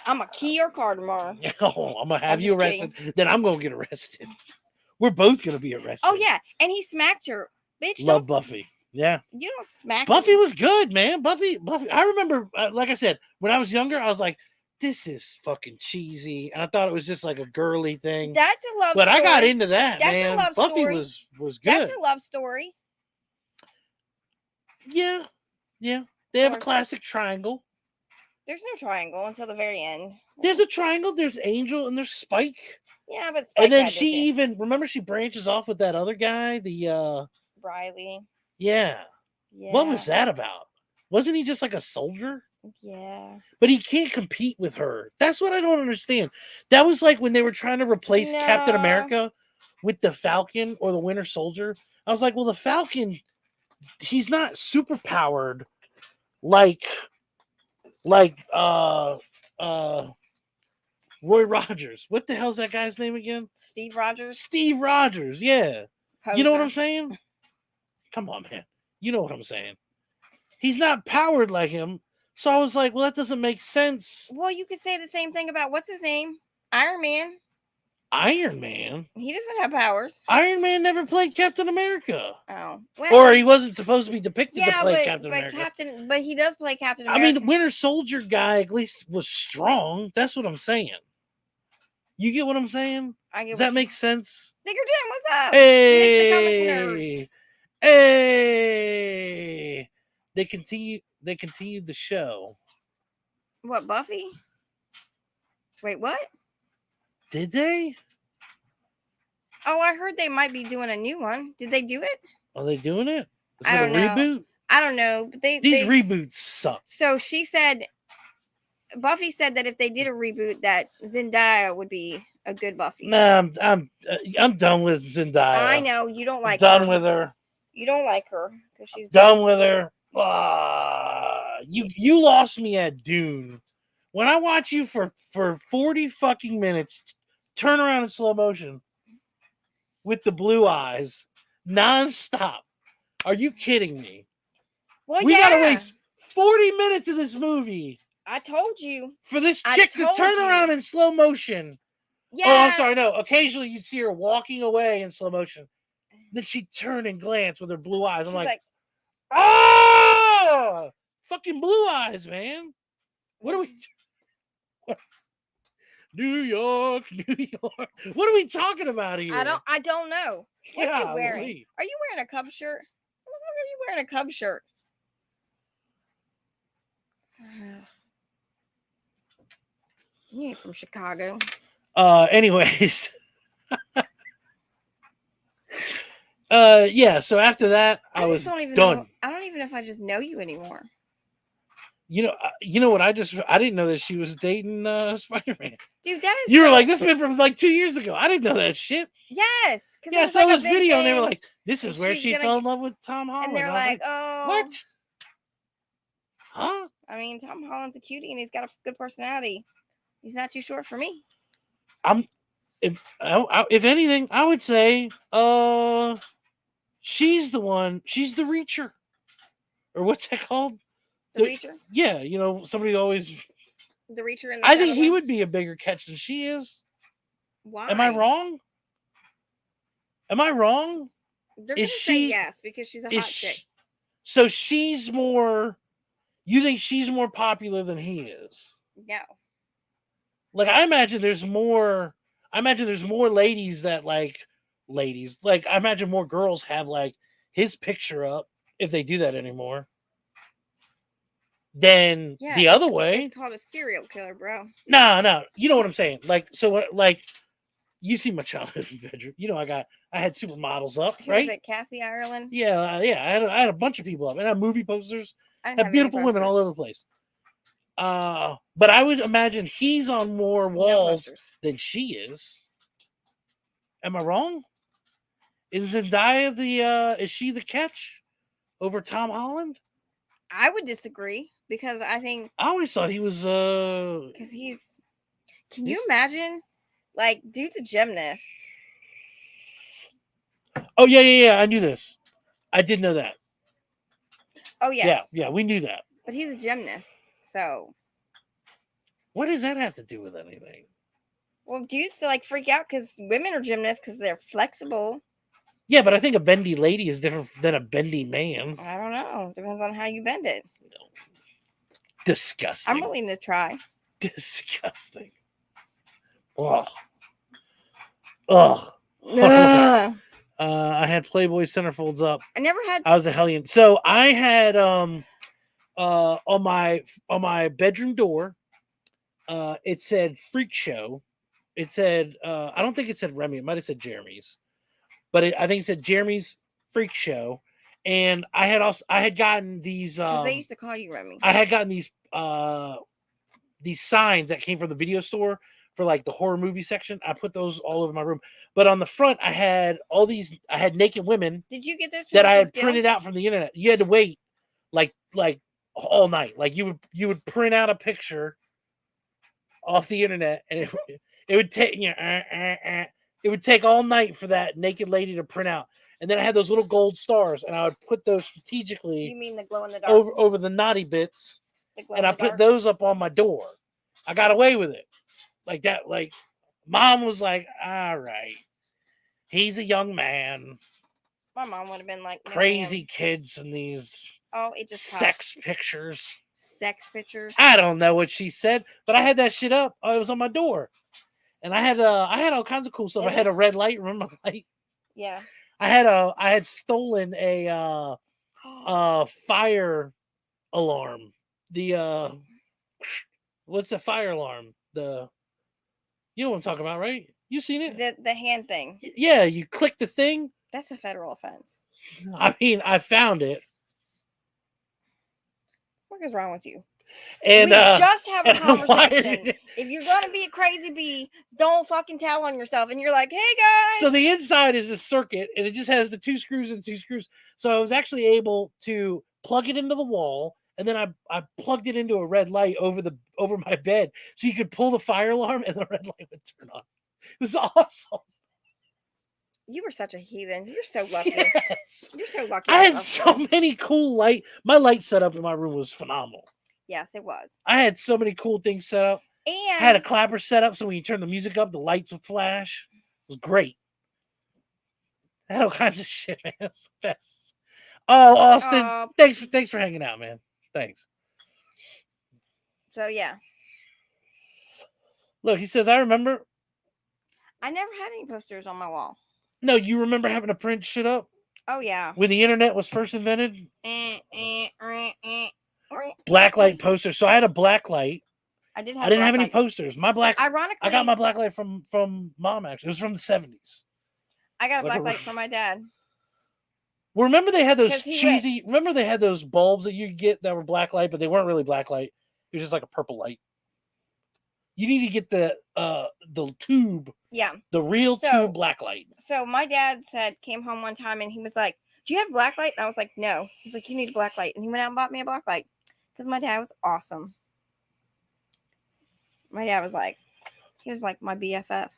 I'm a key your car tomorrow. Oh, I'm gonna have I'm you just arrested. Then I'm gonna get arrested. We're both gonna be arrested. Oh yeah, and he smacked her. Bitch, Love don't, Buffy. Yeah. you don't smack Buffy me. was good, man. Buffy. I remember, like I said, when I was younger, I was like, "This is fucking cheesy," and I thought it was just like a girly thing. That's a love but story. I got into that. That's a man. love Buffy story. was good. That's a love story. Yeah. They have a course. classic triangle. There's no triangle until the very end. There's a triangle. There's Angel and there's Spike. Yeah, but Spike And then had she this even remember she branches off with that other guy. The Riley. yeah. Yeah. What was that about? Wasn't he just like a soldier? Yeah. But he can't compete with her. That's what I don't understand. That was like when they were trying to replace Captain No. America with the Falcon or the Winter Soldier. I was like, well, the Falcon, he's not super powered like Roy Rogers. What the hell's that guy's name again? Steve Rogers. Steve Rogers. Yeah. You know what I'm Poser. saying? Come on, man. You know what I'm saying. He's not powered like him. So I was like, well, that doesn't make sense. Well, you could say the same thing about what's his name? Iron Man. Iron Man? He doesn't have powers. Iron Man never played Captain America. Oh. Well, Or he wasn't supposed to be depicted to yeah, play Captain America. but he does play Captain I America. mean, the Winter Soldier guy at least was strong. That's what I'm saying. You get what I'm saying? I get Does what that you- make sense? Digger Jim, what's up? Nick the comic nerd. Hey, they continued the show. What, Buffy? Wait, what? Did they? Oh, I heard they might be doing a new one. Did they do it? Are they doing it? Is I it don't a know. reboot? I don't know. But These reboots suck. So she said, Buffy said that if they did a reboot, that Zendaya would be a good Buffy. Nah, I'm done with Zendaya. I know you don't like done her. with her. You don't like her because she's Done with her. You lost me at Dune. When I watch you for 40 fucking minutes, turn around in slow motion with the blue eyes, nonstop. Are you kidding me? Well, We yeah. gotta waste 40 minutes of this movie I told you. for this I chick to told turn you. around in slow motion. Yeah. Oh, I'm sorry. No, occasionally you'd see her walking away in slow motion. Then she'd turn and glance with her blue eyes. I'm She's like, ah, fucking blue eyes, man. What are we? New York, New York. What are we talking about here? I don't know. What are you Golly. wearing? Are you wearing a Cub shirt? What the fuck are you wearing a Cub shirt? You ain't from Chicago. Anyways. Yeah, so after that, I was done. Know, I don't even know if I just know you anymore. You know what? I didn't know that she was dating Spider-Man. Dude, that is. You were like, this has been from like 2 years ago. I didn't know that shit. Yes. Yeah, I saw this video and they were like, this is where she fell in love with Tom Holland. And they're like, oh. What? Huh? I mean, Tom Holland's a cutie and he's got a good personality. He's not too short for me. If anything, I would say she's the one. She's the reacher. Or what's that called? The reacher? Yeah, somebody always. The reacher in the I think he would be a bigger catch than she is. Why? Am I wrong? They're gonna say yes because she's a hot chick. So she's more. You think she's more popular than he is? No. Like I imagine there's more ladies that ladies. Like I imagine more girls have like his picture up if they do that anymore. Than the other way. It's called a serial killer, bro. No. You know what I'm saying? Like so what you see my childhood bedroom. I had supermodels up, right? Was it Kathy Ireland? Yeah. I had a bunch of people up, and I had movie posters. I have beautiful women all over the place. But I would imagine he's on more walls than she is. Am I wrong? Is Zendaya is she the catch over Tom Holland? I would disagree because I think I always thought he was because can you imagine? Like, dude's a gymnast. Oh yeah. I knew this. I did know that. Oh yes. Yeah, we knew that. But he's a gymnast, so what does that have to do with anything? Well, dudes freak out because women are gymnasts because they're flexible. Yeah, but I think a bendy lady is different than a bendy man. I don't know. Depends on how you bend it. Disgusting. I'm willing to try. Disgusting. Ugh. Ugh. I had Playboy centerfolds up. I never had. I was a hellion. So I had on my bedroom door, it said Freak Show. It said I don't think it said Remy. It might have said Jeremy's, but I think it said Jeremy's Freak Show. And I had gotten these. Because they used to call you Remy. I had gotten these signs that came from the video store for like the horror movie section. I put those all over my room. But on the front, I had I had naked women. Did you get this that I had printed out from the internet? You had to wait like all night. Like you would print out a picture off the internet, and it would take it would take all night for that naked lady to print out. And then I had those little gold stars, and I would put those strategically. You mean the glow in the dark? Over the naughty bits, and I put those up on my door. I got away with it like that. Like mom was like, "All right, he's a young man." My mom would have been like, "Crazy kids and these sex pictures." Sex pictures. I don't know what she said, but I had that shit up. It was on my door, And I had all kinds of cool stuff. It I had a was- red light. Remember the light? Yeah. I had stolen a fire alarm. The what's a fire alarm? You know what I'm talking about, right? You seen it? The hand thing. Yeah, you click the thing. That's a federal offense. I mean, I found it. What is wrong with you? And we just have a and I wired conversation. it. If you're gonna be a crazy bee, don't fucking tell on yourself. And you're like, hey guys. So the inside is a circuit, and it just has the 2 screws and 2 screws. So I was actually able to plug it into the wall, and then I plugged it into a red light over my bed, so you could pull the fire alarm, and the red light would turn on. It was awesome. You were such a heathen. You're so lucky. Yes. You're so lucky. I had so many cool my light setup in my room was phenomenal. Yes, it was. I had so many cool things set up. And I had a clapper set up, so when you turn the music up, the lights would flash. It was great. I had all kinds of shit, man. It was the best. Oh, Austin, thanks for hanging out, man. Thanks. So yeah. Look, he says, I remember. I never had any posters on my wall. No, you remember having to print shit up Oh yeah. when the internet was first invented? Blacklight posters. So I had a blacklight. I did. I didn't have any posters. Ironically, I got my blacklight from mom. Actually, it was from the 70s. I got a like a- blacklight from my dad. Well, remember they had those 'Cause he cheesy. Remember they had those bulbs that you could get that were blacklight, but they weren't really blacklight. It was just like a purple light. You need to get the tube, Yeah. the real So- tube blacklight. So my dad came home one time and he was like, "Do you have blacklight?" And I was like, "No." He's like, "You need a blacklight," and he went out and bought me a blacklight because my dad was awesome. My dad was like, he was like my BFF.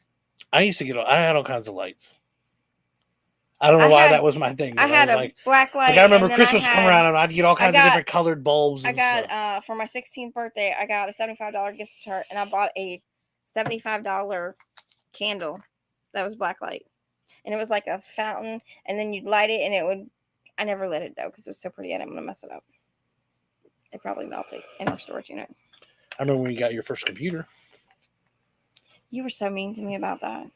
I used to get. I had all kinds of lights. I don't know why that was my thing. I but had was a like, blacklight. I remember and then Christmas I come had- around and I'd get all kinds of got- different colored bulbs. I And got stuff. for my 16th birthday, I got a $75 gift card and I bought a $75 candle that was blacklight. And it was like a fountain, and then you'd light it and it would. I never lit it though because it was so pretty. I didn't want to mess it up. It probably melted in our storage unit. I remember when you got your first computer. You were so mean to me about that.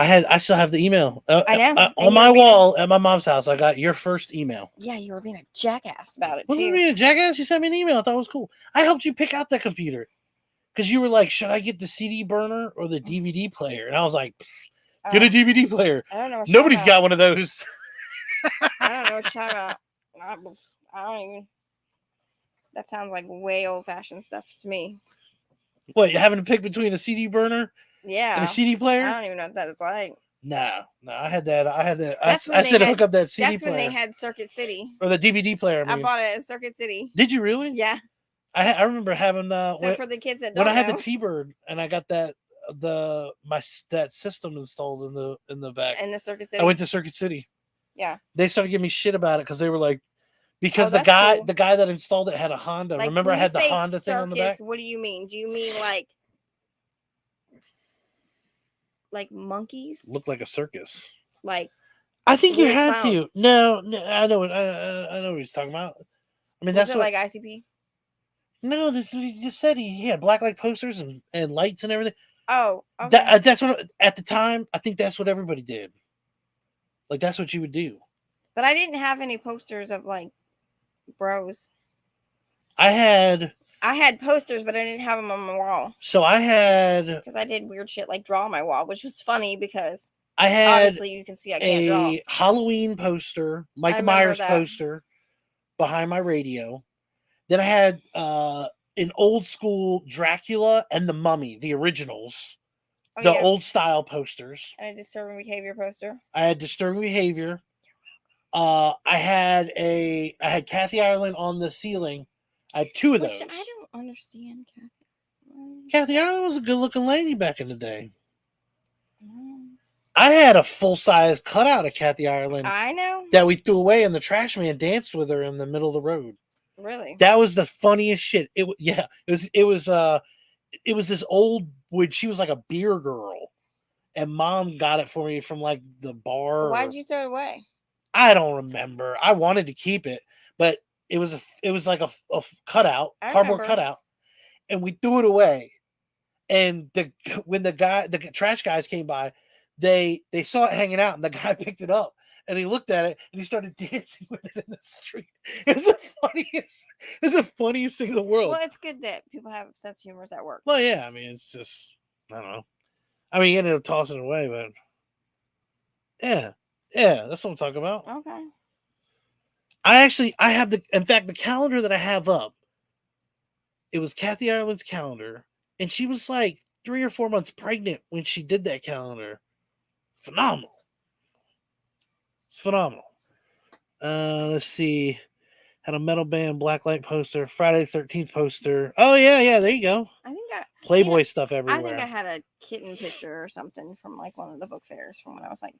I still have the email. I know. And On you my were being wall at my mom's house. I got your first email. Yeah, you were being a jackass about it What do you too. mean, jackass? You sent me an email. I thought it was cool. I helped you pick out that computer because you were like, "Should I get the CD burner or the DVD player?" And I was like, "Get a DVD player." I don't know. What you're Nobody's talking got one of those. about. I don't know what you're talking about. I don't even. That sounds like way old-fashioned stuff to me. What, you having to pick between a CD burner Yeah. and a CD player? I don't even know what that is like. No, I had that. I That's when they said had- hook up that CD That's when player they had Circuit City. or the DVD player. I I mean. bought it at Circuit City. Did you really? Yeah. I remember having So for the kids that don't when I had know, the T-Bird and I got that that system installed in the back. in the Circuit City. I went to Circuit City. Yeah. They started giving me shit about it because they were like, because Oh, the that's cool. guy that installed it had a Honda. Like, Remember, I when had you the say Honda thing on the back. circus, what do you mean? Do you mean like monkeys? Looked like a circus. Like I think you Weird had clown. to. No, I know. I know what he's talking about. I mean, was that's it what. like ICP? No, that's what he just said. He had blacklight posters and lights and everything. Oh, okay. That's what at the time. I think that's what everybody did. Like that's what you would do. But I didn't have any posters of like bros. I had. I had posters, but I didn't have them on my wall So I had. because I did weird shit like draw on my wall, which was funny because I had obviously you can see I can't draw. a Halloween poster, Michael remember Myers that. poster behind my radio. Then I had an old school Dracula and the Mummy, the originals, Oh, the yeah. old style posters. And a disturbing behavior poster. I had Disturbing Behavior. I had Kathy Ireland on the ceiling. I had 2 of Which those. I don't understand, Kathy. Kathy Ireland was a good looking lady back in the day. Mm. I had a full size cutout of Kathy Ireland I know. that we threw away, and the trash man danced with her in the middle of the road. Really? That was the funniest shit. It was this old when she was like a beer girl, and mom got it for me from like the bar. Why'd you throw it away? I don't remember. I wanted to keep it, but it was like a cutout, I cardboard remember. cutout, and we threw it away. And when the trash guys came by, they saw it hanging out, and the guy picked it up. And he looked at it and he started dancing with it in the street. It's the funniest thing in the world. Well, it's good that people have sense of humor at work. Well, yeah, I mean, it's just, I don't know. I mean, he ended up tossing it away, but yeah, that's what I'm talking about. Okay. I have in fact, the calendar that I have up, it was Kathy Ireland's calendar, and she was like 3 or 4 months pregnant when she did that calendar. Phenomenal. It's phenomenal. Let's see. Had a metal band, Blacklight poster, Friday the 13th poster. Oh, yeah, there you go. I think Playboy stuff everywhere. I think I had a kitten picture or something from like one of the book fairs from when I was like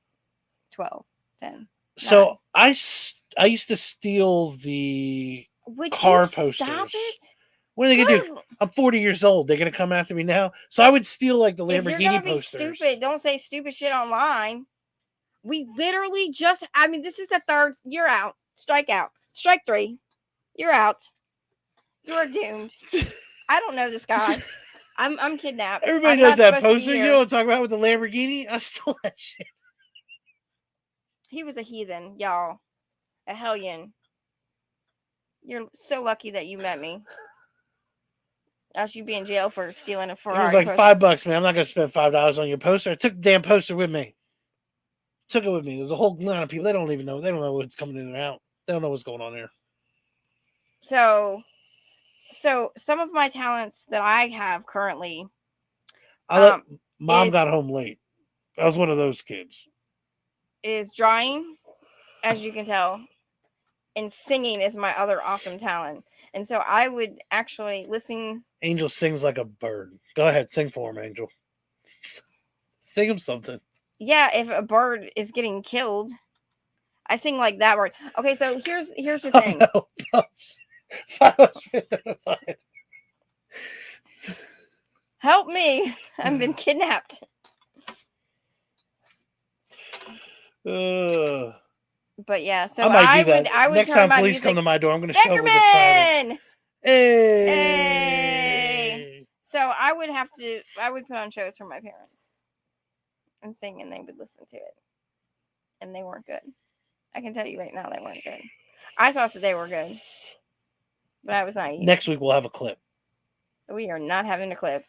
12, 10. So I used to steal the car posters. Stop it? What are they gonna do? I'm 40 years old. They're gonna come after me now. So I would steal like the Lamborghini posters. If you're gonna be stupid, don't say stupid shit online. We literally just, I mean, this is the third. You're out. Strike out. Strike 3. You're out. You're doomed. I don't know this guy. I'm kidnapped. Everybody knows that poster. You know what I'm talking about with the Lamborghini? I stole that shit. He was a heathen, y'all. A hellion. You're so lucky that you met me. Else you'd be in jail for stealing a Ferrari. It was like $5, man. I'm not gonna spend $5 on your poster. I took the damn poster with me. Took it with me. There's a whole line of people. They don't even know. They don't know what's coming in and out. They don't know what's going on there. So some of my talents that I have currently. Mom got home late. I was one of those kids. Is drawing, as you can tell, and singing is my other awesome talent. And so I would actually listen. Angel sings like a bird. Go ahead, sing for him, Angel. Sing him something. Yeah, if a bird is getting killed, I sing like that bird. Okay, so here's the thing. Oh, no, Pups. Help me! I've been kidnapped. But yeah, so I would next turn time my police music. come to my door, I'm going to show up with a trident. Hey! So I would put on shows for my parents and sing, and they would listen to it, and they weren't good. I can tell you right now, they weren't good. I thought that they were good, but I was naive. Next week we'll have a clip. We are not having a clip.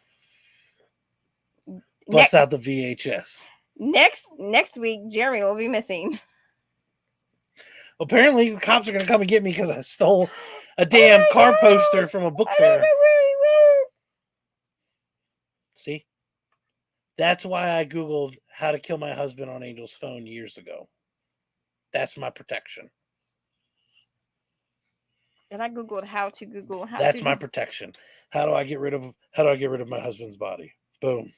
Bust out the VHS. Next week, Jeremy will be missing. Apparently, the cops are going to come and get me because I stole a damn car poster from a book fair. See? That's why I Googled how to kill my husband on Angel's phone years ago. That's my protection. And I Googled how to Google how. That's my protection. How do I get rid of my husband's body? Boom.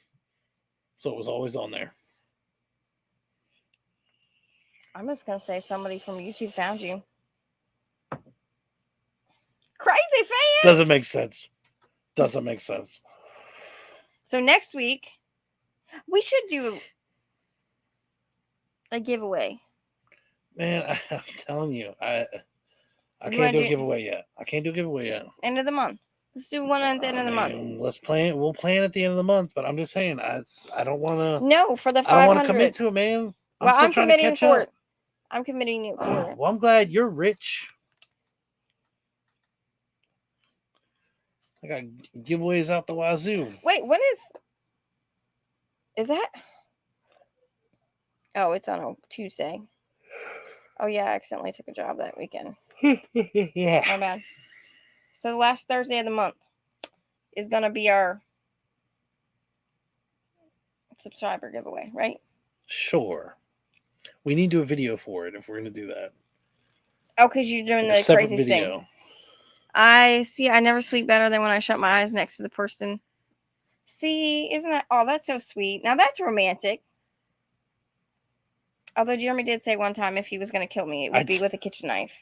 So it was always on there. I'm just gonna say somebody from YouTube found you. Crazy fan. Doesn't make sense. Doesn't make sense. So next week, we should do a giveaway. Man, I'm telling you, I can't do a giveaway yet. I can't do a giveaway yet. End of the month. Let's do one at the end of the month. Let's plan. We'll plan at the end of the month. But I'm just saying, I don't want to. No, for the 500. I don't want to commit to it, man. I'm committing for it. I'm committing it for it. Well, I'm glad you're rich. I got giveaways out the wazoo. Wait, when is that? Oh, it's on a Tuesday. Oh yeah, I accidentally took a job that weekend. Yeah. My bad. So the last Thursday of the month is gonna be our subscriber giveaway, right? Sure. We need to do a video for it if we're gonna do that. Oh, because you're doing the craziest thing. I never sleep better than when I shut my eyes next to the person. See, isn't that? Oh, that's so sweet. Now that's romantic. Although Jeremy did say one time if he was going to kill me, it would be with a kitchen knife.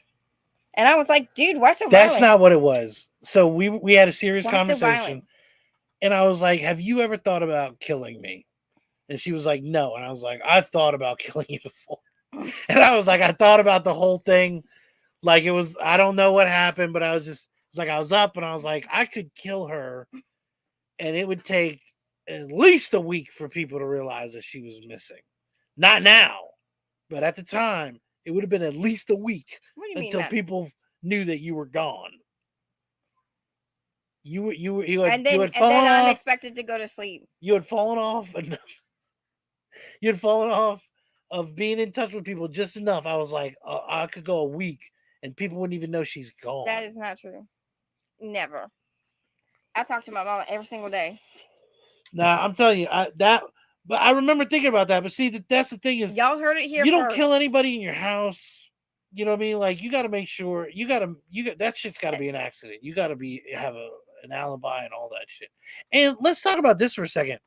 And I was like, dude, why so violent? That's not what it was. So we had a serious conversation. And I was like, have you ever thought about killing me? And she was like, no. And I was like, I've thought about killing you before. And I was like, I thought about the whole thing. Like it was, I don't know what happened, but I was up and I was like, I could kill her and it would take at least a week for people to realize that she was missing. Not now, but at the time, it would have been at least a week What do you mean until that? people knew that you were gone. You had And you then had fallen I'm off. expected to go to sleep. You had fallen off enough. You had fallen off of being in touch with people just enough. I was like, I could go a week and people wouldn't even know she's gone. That is not true. Never. I talk to my mom every single day. Nah, I'm telling you, but I remember thinking about that. But see, that's the thing is, Y'all heard it here you don't first. kill anybody in your house. You know what I mean? Like, you got to make sure that shit's got to be an accident. You got to have an alibi and all that shit. And let's talk about this for a second,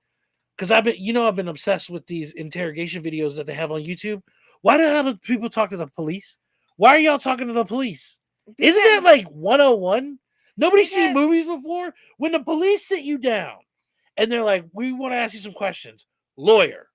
because I've been obsessed with these interrogation videos that they have on YouTube. Why the hell do people talk to the police? Why are y'all talking to the police? Isn't that like 101? Nobody's seen movies before. When the police sit you down and they're like, we want to ask you some questions. Lawyer.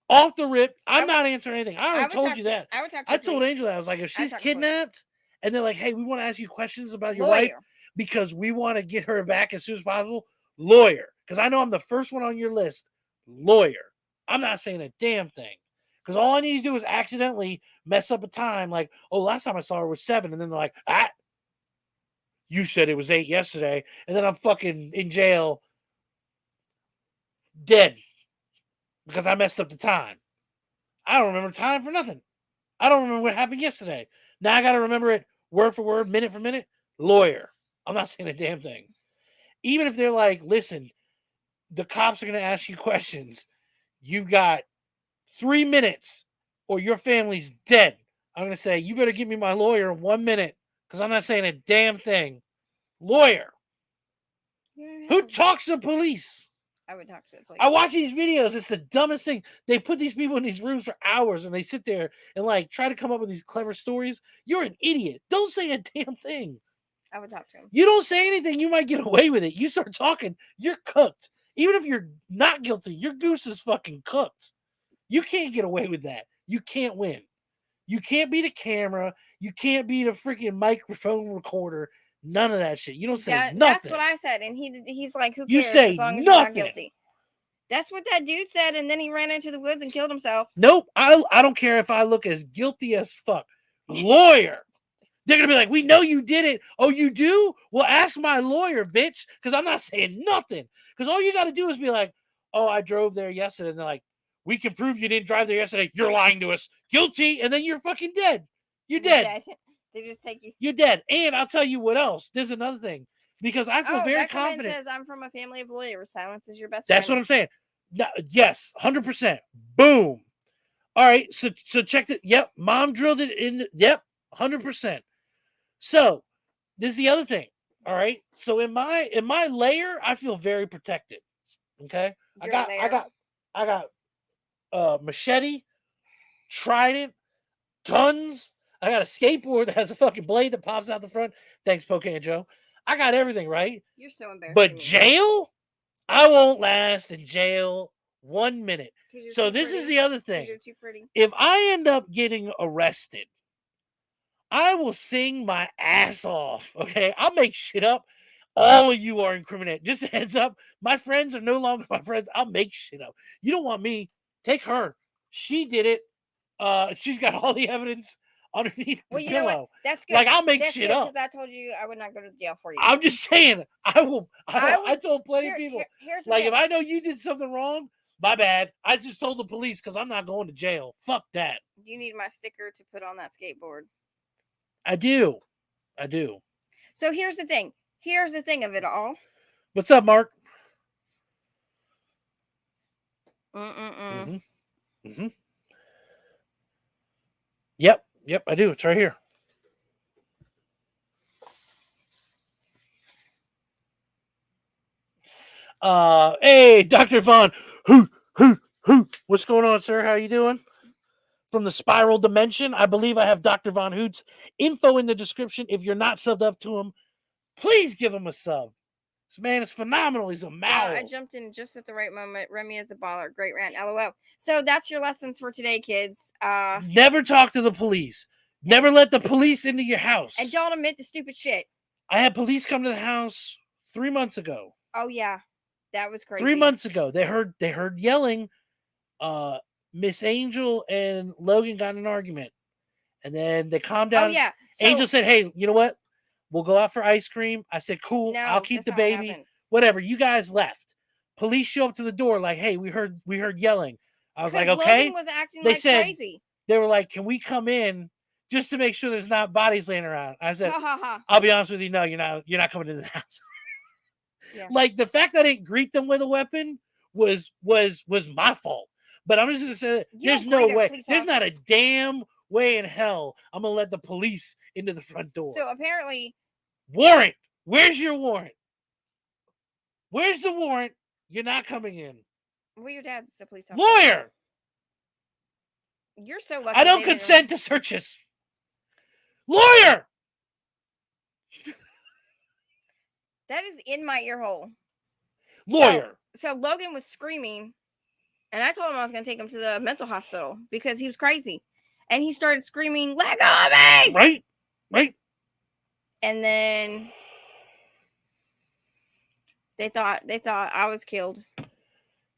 Off the rip. I'm not answering anything. I already told you that. I told Angel that. I was like, if she's kidnapped and they're like, hey, we want to ask you questions about your wife because we want to get her back as soon as possible. Lawyer. Because I know I'm the first one on your list. Lawyer. I'm not saying a damn thing. Because all I need to do is accidentally mess up a time. Like, oh, last time I saw her was 7. And then they're like, you said it was 8 yesterday. And then I'm fucking in jail. Dead. Because I messed up the time. I don't remember time for nothing. I don't remember what happened yesterday. Now I got to remember it word for word, minute for minute. Lawyer. I'm not saying a damn thing. Even if they're like, listen, the cops are going to ask you questions. You've got 3 minutes or your family's dead. I'm going to say, you better give me my lawyer in 1 minute because I'm not saying a damn thing. Lawyer. Who talks to police? I would talk to the police. I watch these videos. It's the dumbest thing. They put these people in these rooms for hours and they sit there and like try to come up with these clever stories. You're an idiot. Don't say a damn thing. I would talk to him. You don't say anything, you might get away with it. You start talking, you're cooked. Even if you're not guilty, your goose is fucking cooked. You can't get away with that. You can't win. You can't beat a camera. You can't beat a freaking microphone recorder. None of that shit. You don't say nothing. That's what I said. And he's like, who cares? You say as long as nothing. you're not guilty. That's what that dude said. And then he ran into the woods and killed himself. Nope. I don't care if I look as guilty as fuck. Lawyer. They're going to be like, we know you did it. Oh, you do? Well, ask my lawyer, bitch. Because I'm not saying nothing. Because all you got to do is be like, oh, I drove there yesterday. And they're like, we can prove you didn't drive there yesterday. You're lying to us. Guilty. And then you're fucking dead. You're dead. They just take you. You're dead. And I'll tell you what else. There's another thing. Because I feel very confident. Says, I'm from a family of lawyers. Silence is your best That's friend. what I'm saying. No, yes, 100%. Boom. All right. So check that. Yep. Mom drilled it in. Yep. 100%. So this is the other thing. All right. So in my layer, I feel very protected. Okay. I got machete, trident, guns. I got a skateboard that has a fucking blade that pops out the front. Thanks, Pocan Joe. I got everything, right? You're so embarrassed. But jail, I won't last in jail 1 minute. So this is the other thing. You're too pretty. If I end up getting arrested, I will sing my ass off. Okay, I'll make shit up. All of you are incriminated. Just a heads up. My friends are no longer my friends. I'll make shit up. You don't want me. Take her. She did it. She's got all the evidence underneath the pillow. Know what? That's good. Like, I'll make shit up. Because I told you I would not go to jail for you. I'm just saying. I told plenty of people. Here's like, if I know you did something wrong, my bad. I just told the police because I'm not going to jail. Fuck that. You need my sticker to put on that skateboard. I do. So here's the thing. Here's the thing of it all. What's up, Mark? Yep, I do. It's right here. Hey, Dr. Vaughn. Hoot. What's going on, sir? How you doing? From the Spiral Dimension. I believe I have Dr. Von Hoot's info in the description. If you're not subbed up to him, please give him a sub. This man is phenomenal. He's a mowl. I jumped in just at the right moment. Remy is a baller. Great rant. LOL. So that's your lessons for today, kids. Never talk to the police. Never let the police into your house. And don't admit the stupid shit. I had police come to the house 3 months ago. Oh, yeah. That was crazy. 3 months ago, they heard yelling. Miss Angel and Logan got in an argument, and then they calmed down. Oh yeah. So, Angel said, "Hey, you know what? We'll go out for ice cream." I said, "Cool, no, I'll keep that's the not what baby. happened. Whatever." You guys left. Police show up to the door like, "Hey, we heard yelling." I was like, 'Cause "Okay." Logan was acting They like said- crazy. They were like, "Can we come in just to make sure there's not bodies laying around?" I said, Ha ha ha. "I'll be honest with you, no, you're not coming into the house." Yeah. Like the fact that I didn't greet them with a weapon was my fault. But I'm just gonna say You there's don't no greet a way. police There's not officer. a damn way in hell I'm gonna let the police into the front door. So apparently, Warrant. Where's your warrant? Where's the warrant? You're not coming in. well, your dad's a police officer. Lawyer. You're so lucky. I don't they didn't- consent to searches. Lawyer. That is in my ear hole. Lawyer. So Logan was screaming, and I told him I was going to take him to the mental hospital because he was crazy, and he started screaming, "Let go of me!" Right. Right. And then they thought I was killed.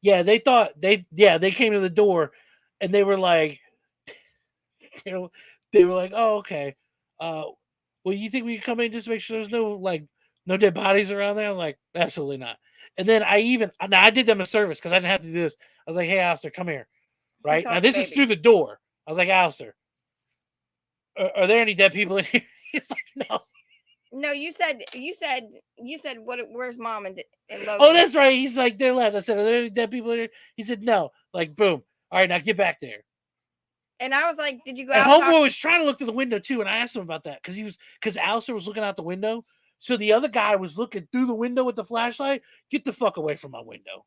Yeah, they thought they came to the door and they were like they were like, "Oh, okay. Well, you think we can come in just to make sure there's no dead bodies around there?" I was like, "Absolutely not." And then I did them a service because I didn't have to do this. I was like, "Hey, Alistair, come here." Right? caught Now the this is baby. through the door. I was like, "Alistair, are there any dead people in here?" He's like, "No." No, you said where's mom and Logan? Oh, that's right. He's like, "They're left." I said, "Are there any dead people in here?" He said, "No." Like, boom. All right, now get back there. And I was like, "Did you go And out?" homeboy was trying to look to the window too, and I asked him about that because Alistair was looking out the window. So the other guy was looking through the window with the flashlight. Get the fuck away from my window.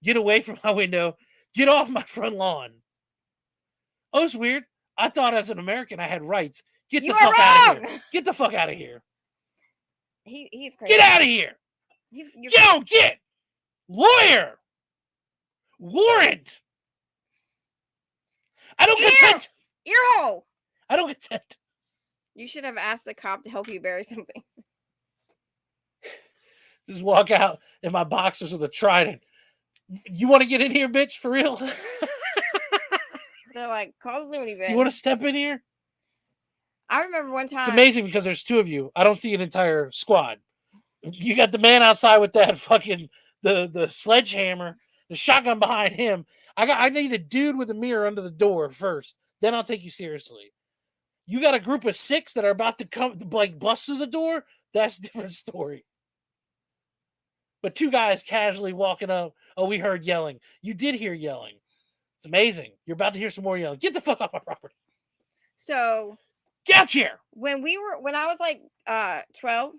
Get away from my window. Get off my front lawn. Oh, it's weird. I thought as an American I had rights. Get You the are fuck out of wrong! here. Get the fuck out of here. He's crazy. Get out of here. Get lawyer. Warrant. I don't consent. Ear hole. I don't consent. You should have asked the cop to help you bury something. Just walk out in my boxers with a trident. You want to get in here, bitch? For real? They're like, call the loony bin. You want to step in here? I remember one time. It's amazing because there's two of you. I don't see an entire squad. You got the man outside with that fucking the sledgehammer, the shotgun behind him. I need a dude with a mirror under the door first. Then I'll take you seriously. You got a group of 6 that are about to come like bust through the door. That's a different story. But 2 guys casually walking up. Oh, we heard yelling. You did hear yelling. It's amazing. You're about to hear some more yelling. Get the fuck off my property. So Get out here. when I was like 12,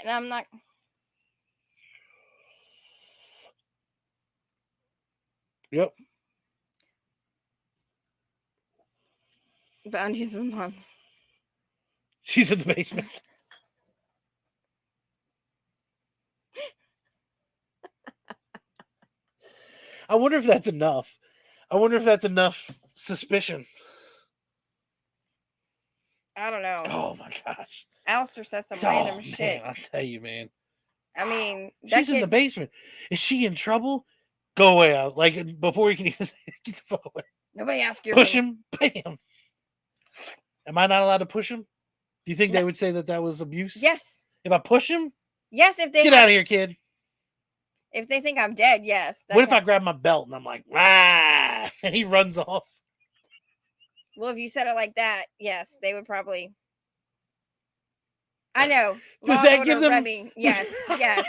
and I'm not. Yep. Bounties of the month. She's in the basement. I wonder if that's enough. I wonder if that's enough suspicion. I don't know. Oh my gosh. Alistair says some Oh, random man, shit. I'll tell you, man. I mean, that She's in the kid, basement. Is she in trouble? Go away out. Like before you can even say, get the fuck away. nobody asked your Push opinion. him. Bam. Am I not allowed to push him? Do you think No. they would say that was abuse? Yes. If I push him, Yes, if they get out of here, kid. If they think I'm dead, yes. What if I grab my belt and I'm like, ah, and he runs off? Well, if you said it like that, yes, they would probably. I know. Does Law that and give Order them? Remy. Yes, yes.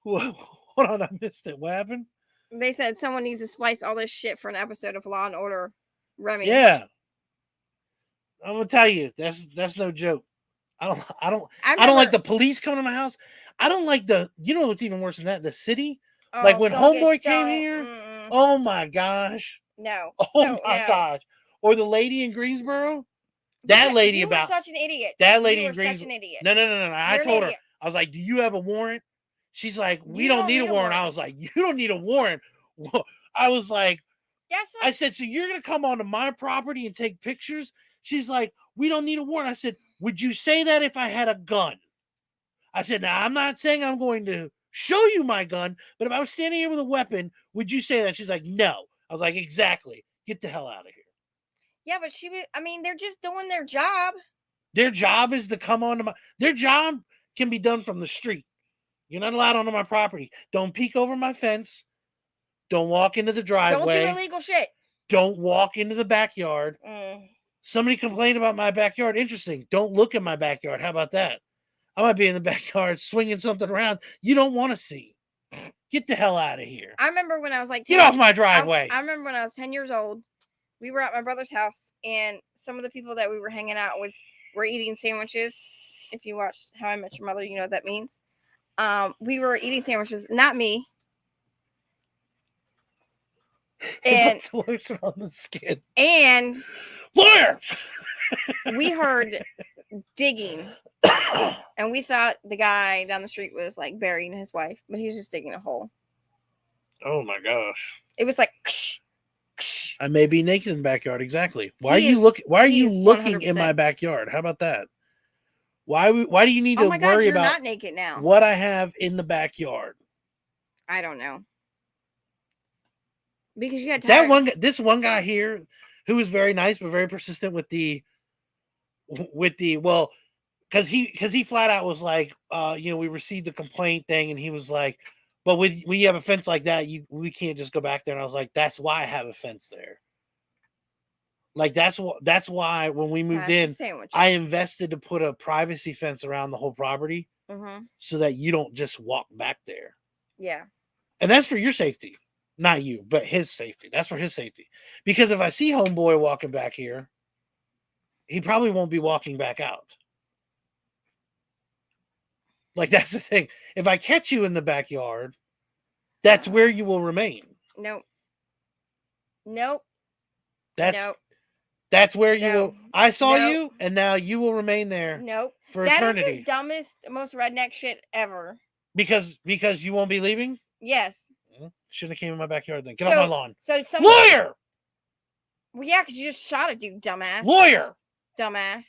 Whoa, hold on, I missed it. What happened? They said someone needs to splice all this shit for an episode of Law and Order Remy. Yeah, I'm gonna tell you, that's no joke. I don't like the police coming to my house. I don't like you know what's even worse than that? The city. Oh, Like when don't Homeboy get- came don't- here. mm-mm. Oh my gosh. No. Oh So, my yeah. gosh. Or the lady in Greensboro. That Because lady you about were such an idiot. that lady you in were such Greensboro. an idiot. No. I You're an told her. idiot. I was like, "Do you have a warrant?" She's like, "We You don't need a warrant." I was like, "You don't need a warrant." I was like, That's I like, said, "So you're gonna come onto my property and take pictures?" She's like, "We don't need a warrant." I said, "Would you say that if I had a gun?" I said, now I'm not saying I'm going to show you my gun, but if I was standing here with a weapon, would you say that? She's like, no. I was like, exactly. Get the hell out of here. Yeah, but they're just doing their job. Their job is to come onto their job can be done from the street. You're not allowed onto my property. Don't peek over my fence. Don't walk into the driveway. Don't do illegal shit. Don't walk into the backyard. Mm. Somebody complained about my backyard. Interesting. Don't look at my backyard. How about that? I might be in the backyard swinging something around you don't want to see. Get the hell out of here. I remember when I was like 10, Get off my driveway. I remember when I was 10 years old, we were at my brother's house, and some of the people that we were hanging out with were eating sandwiches. If you watched How I Met Your Mother, you know what that means. We were eating sandwiches, not me. And lotion on the skin. And lawyer. We heard digging, and we thought the guy down the street was like burying his wife, but he was just digging a hole. Oh my gosh! It was like. I may be naked in the backyard. Exactly. Why are you looking in my backyard? How about that? Why do you need to worry about not naked now. What I have in the backyard? I don't know. Because you had this one guy here who was very nice but very persistent with the well, because he flat out was like, we received a complaint thing, and he was like, but when you have a fence like that, we can't just go back there. And I was like, that's why I have a fence there. Like that's why when we moved in, I invested to put a privacy fence around the whole property, so that you don't just walk back there. Yeah, and that's for your safety, not you, but his safety. That's for his safety, because if I see homeboy walking back here, he probably won't be walking back out. Like, that's the thing. If I catch you in the backyard, that's where you will remain. Nope. That's where you will. I saw you, and now you will remain there. Nope. For eternity. That is the dumbest, most redneck shit ever. Because you won't be leaving? Yes. Shouldn't have came in my backyard then. Get off my lawn. Lawyer! Well, yeah, because you just shot a dude, dumbass. Lawyer! Dumbass.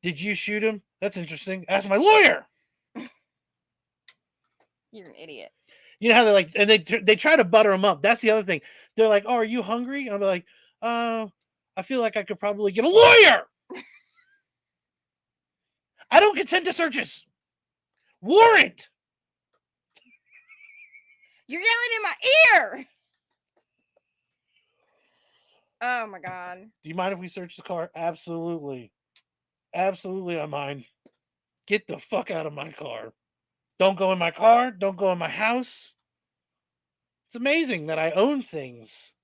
Did you shoot him? That's interesting. Ask my lawyer. You're an idiot. You know how they're like, and they try to butter him up. That's the other thing. They're like, "Oh, are you hungry?" And I'll be like, I feel like I could probably get a lawyer. I don't consent to searches. Warrant. You're yelling in my ear. Oh my God. Do you mind if we search the car? Absolutely. Absolutely, I mind. Get the fuck out of my car. Don't go in my car. Don't go in my house. It's amazing that I own things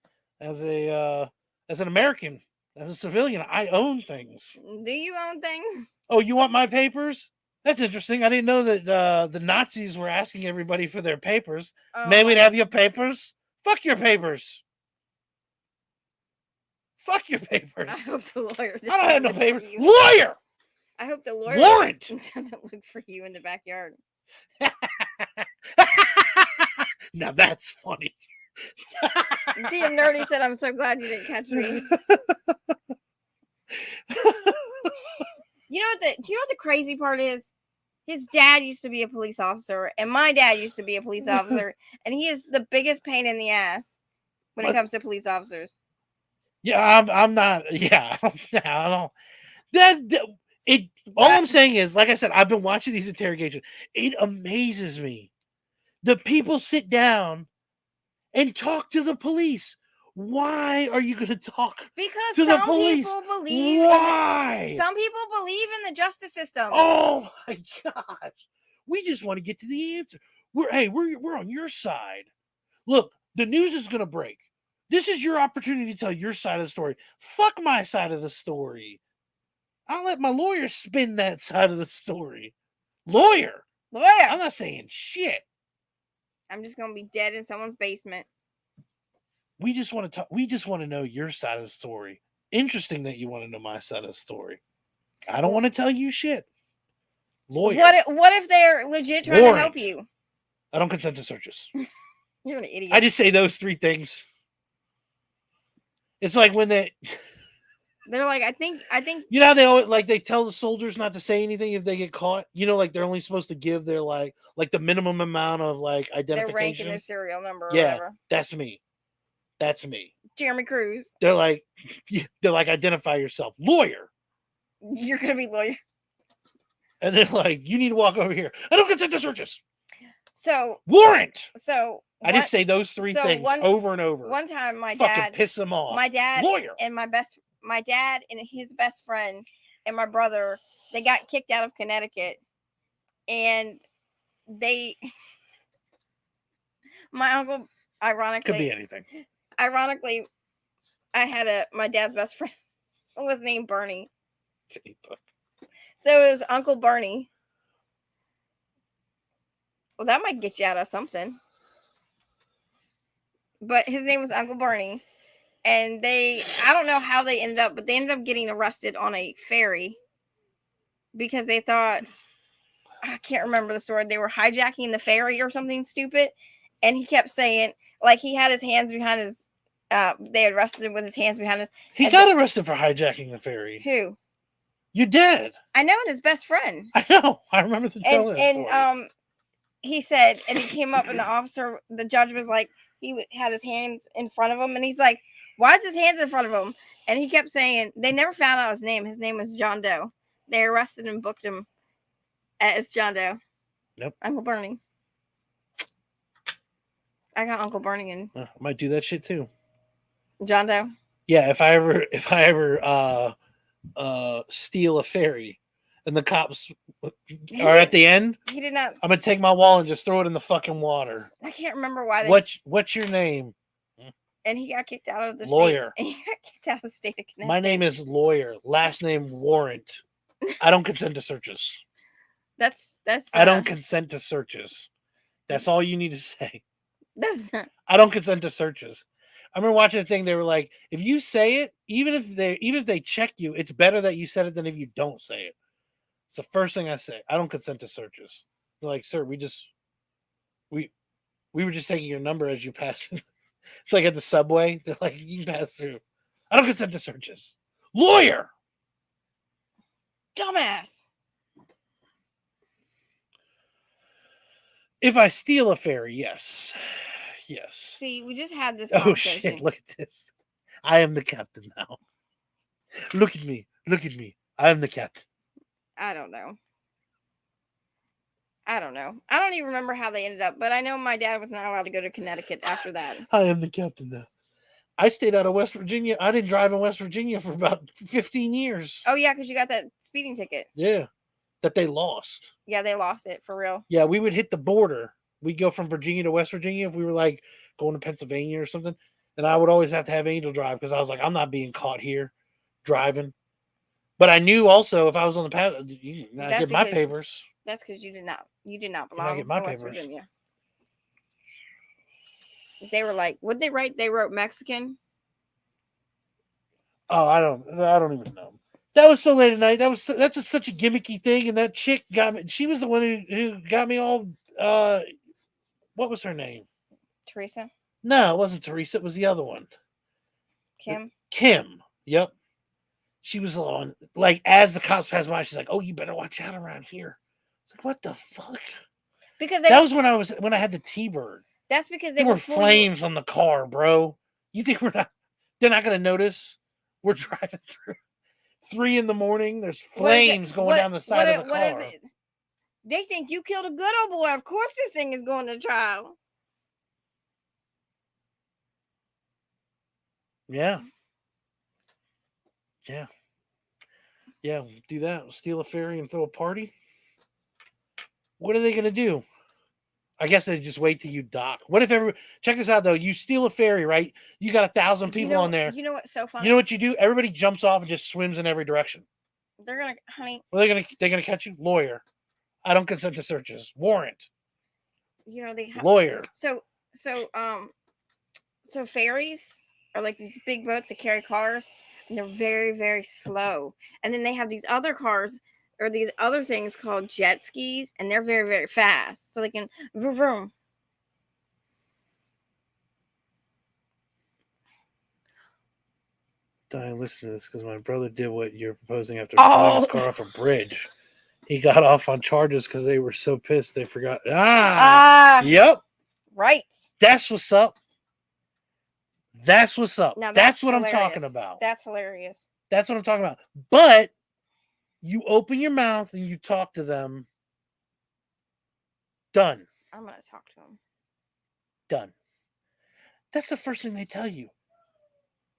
as an American, as a civilian. I own things. Do you own things? Oh, you want my papers? That's interesting. I didn't know that the Nazis were asking everybody for their papers. May we have your papers? Fuck your papers. Fuck your papers. I hope the lawyer. I don't have no papers. Lawyer. I hope the lawyer warrant doesn't look for you in the backyard. Now that's funny. DM Nerdy said, "I'm so glad you didn't catch me." You know what the crazy part is? His dad used to be a police officer, and my dad used to be a police officer, and he is the biggest pain in the ass when it comes to police officers. Yeah, I'm not. Yeah, I don't. All I'm saying is, like I said, I've been watching these interrogations. It amazes me. The people sit down and talk to the police. Why are you going to talk to the police? People believe. Why? Some people believe in the justice system. Oh my gosh! We just want to get to the answer. We're on your side. Look, the news is going to break. This is your opportunity to tell your side of the story. Fuck my side of the story. I'll let my lawyer spin that side of the story. Lawyer. I'm not saying shit. I'm just going to be dead in someone's basement. We just want to talk. We just want to know your side of the story. Interesting that you want to know my side of the story. I don't want to tell you shit. Lawyer. What if they're legit trying to help you? I don't consent to searches. You're an idiot. I just say those three things. It's like when They're like, I think You know how they always like they tell the soldiers not to say anything if they get caught. You know, like they're only supposed to give their like the minimum amount of like their rank and identification. their serial number or Yeah, whatever. that's me. That's me. Jeremy Cruz. They're like identify yourself, lawyer, You're gonna be lawyer. and they're like, you need to walk over here. I don't consent to searches. So Warrant. So I just say those three things over and over. One time, my fucking dad piss them off. My dad lawyer and my dad and his best friend and my brother, they got kicked out of Connecticut, and my uncle, ironically, could be anything. Ironically, I had my dad's best friend was named Bernie. So it was Uncle Bernie. Well, that might get you out of something. But his name was Uncle Bernie. And I don't know how they ended up, but they ended up getting arrested on a ferry because they thought, I can't remember the story. They were hijacking the ferry or something stupid. And he kept saying, like, he had his hands behind his, they had arrested him with his hands behind his. He got arrested for hijacking the ferry. Who? You did. I know, and his best friend. I know. I remember the telling story. He said, and he came up, and the judge was like, he had his hands in front of him, and he's like, why is his hands in front of him? And he kept saying, they never found out his name. His name was John Doe. They arrested and booked him as John Doe. Yep. Uncle Bernie. I got Uncle Bernie in. I might do that shit too. John Doe. Yeah, if I ever steal a ferry and the cops are at the end, he did not. I'm gonna take my wallet and just throw it in the fucking water. I can't remember why they what's your name? And he got kicked out of the lawyer. State. And he got kicked out of the state of Connecticut. My name is Lawyer. Last name Warrant. I don't consent to searches. That's. I don't consent to searches. That's all you need to say. That's. I don't consent to searches. I remember watching a thing. They were like, if you say it, even if they check you, it's better that you said it than if you don't say it. It's the first thing I say. I don't consent to searches. They're like, sir, we were just taking your number as you passed. It's like at the subway. They're like, you can pass through. I don't consent to searches. Lawyer. Dumbass. If I steal a ferry, yes. Yes. See, we just had this conversation. Oh, shit. Look at this. I am the captain now. Look at me. Look at me. I am the captain. I don't know. I don't even remember how they ended up, but I know my dad was not allowed to go to Connecticut after that. I am the captain now. I stayed out of West Virginia. I didn't drive in West Virginia for about 15 years. Oh, yeah, because you got that speeding ticket. Yeah, that they lost. Yeah, they lost it, for real. Yeah, we would hit the border. We'd go from Virginia to West Virginia if we were, like, going to Pennsylvania or something. And I would always have to have Angel drive because I was like, I'm not being caught here driving. But I knew also if I was on the path, I get my papers. That's because you did not belong in West Virginia. They were like, what'd they write? They wrote Mexican. Oh, I don't even know. That was so late at night. That's just such a gimmicky thing. And that chick got me. She was the one who got me all. What was her name? Teresa. No, it wasn't Teresa. It was the other one. Kim. Yep. She was on. Like as the cops passed by, she's like, "Oh, you better watch out around here." It's like, what the fuck? Because that was when I had the T-Bird. That's because there were flames on the car, bro. You think they're not gonna notice? We're driving through 3 a.m. There's flames going down the side of the car. What is it? They think you killed a good old boy. Of course this thing is going to trial. Yeah. Yeah. Yeah, do that. We'll steal a ferry and throw a party. What are they going to do? I guess they just wait till you dock. What if check this out though. You steal a ferry, right? You got 1,000 people on there. You know what's so funny? You know what you do? Everybody jumps off and just swims in every direction. They're gonna, honey. Well, they're gonna catch you. Lawyer. I don't consent to searches. Warrant. You know they lawyer. So ferries are like these big boats that carry cars, and they're very, very slow. And then they have these other cars or these other things called jet skis, and they're very, very fast. So they can vroom. dying listening to this because my brother did what you're proposing after flying his car off a bridge. He got off on charges because they were so pissed they forgot. Yep. Right. That's what's up. That's what's up. Now That's what hilarious. I'm talking about. That's hilarious. That's what I'm talking about. But you open your mouth and you talk to them. Done. I'm going to talk to him. Done. That's the first thing they tell you.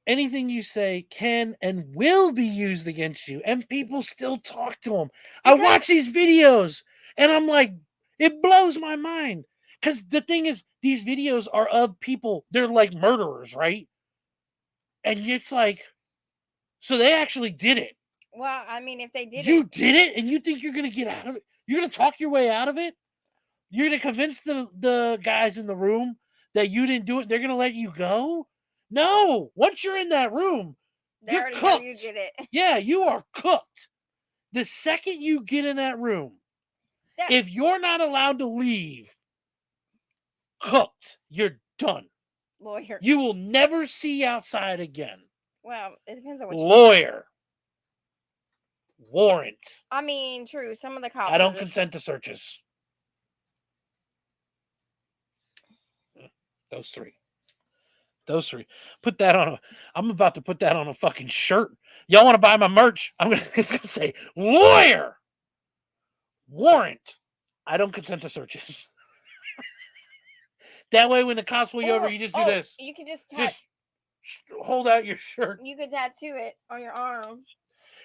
Anything you say can and will be used against you, and people still talk to them. I watch these videos, and I'm like, it blows my mind. Because the thing is, these videos are of people, they're like murderers, right? And it's like, so they actually did it. Well, I mean, if they did You did it, and you think you're going to get out of it? You're going to talk your way out of it? You're going to convince the guys in the room that you didn't do it, they're going to let you go? No, once you're in that room, you're cooked. You did it. Yeah, you are cooked. The second you get in that room, if you're not allowed to leave, cooked, you're done. Lawyer. You will never see outside again. Well, it depends on what lawyer. Warrant. I mean, true. Some of the cops. I don't consent to searches. Those three. Put that on a. I'm about to put that on a fucking shirt. Y'all want to buy my merch? I'm gonna say lawyer. Warrant. I don't consent to searches. That way, when the cops pull you over, you just do this. You can just hold out your shirt. You could tattoo it on your arm.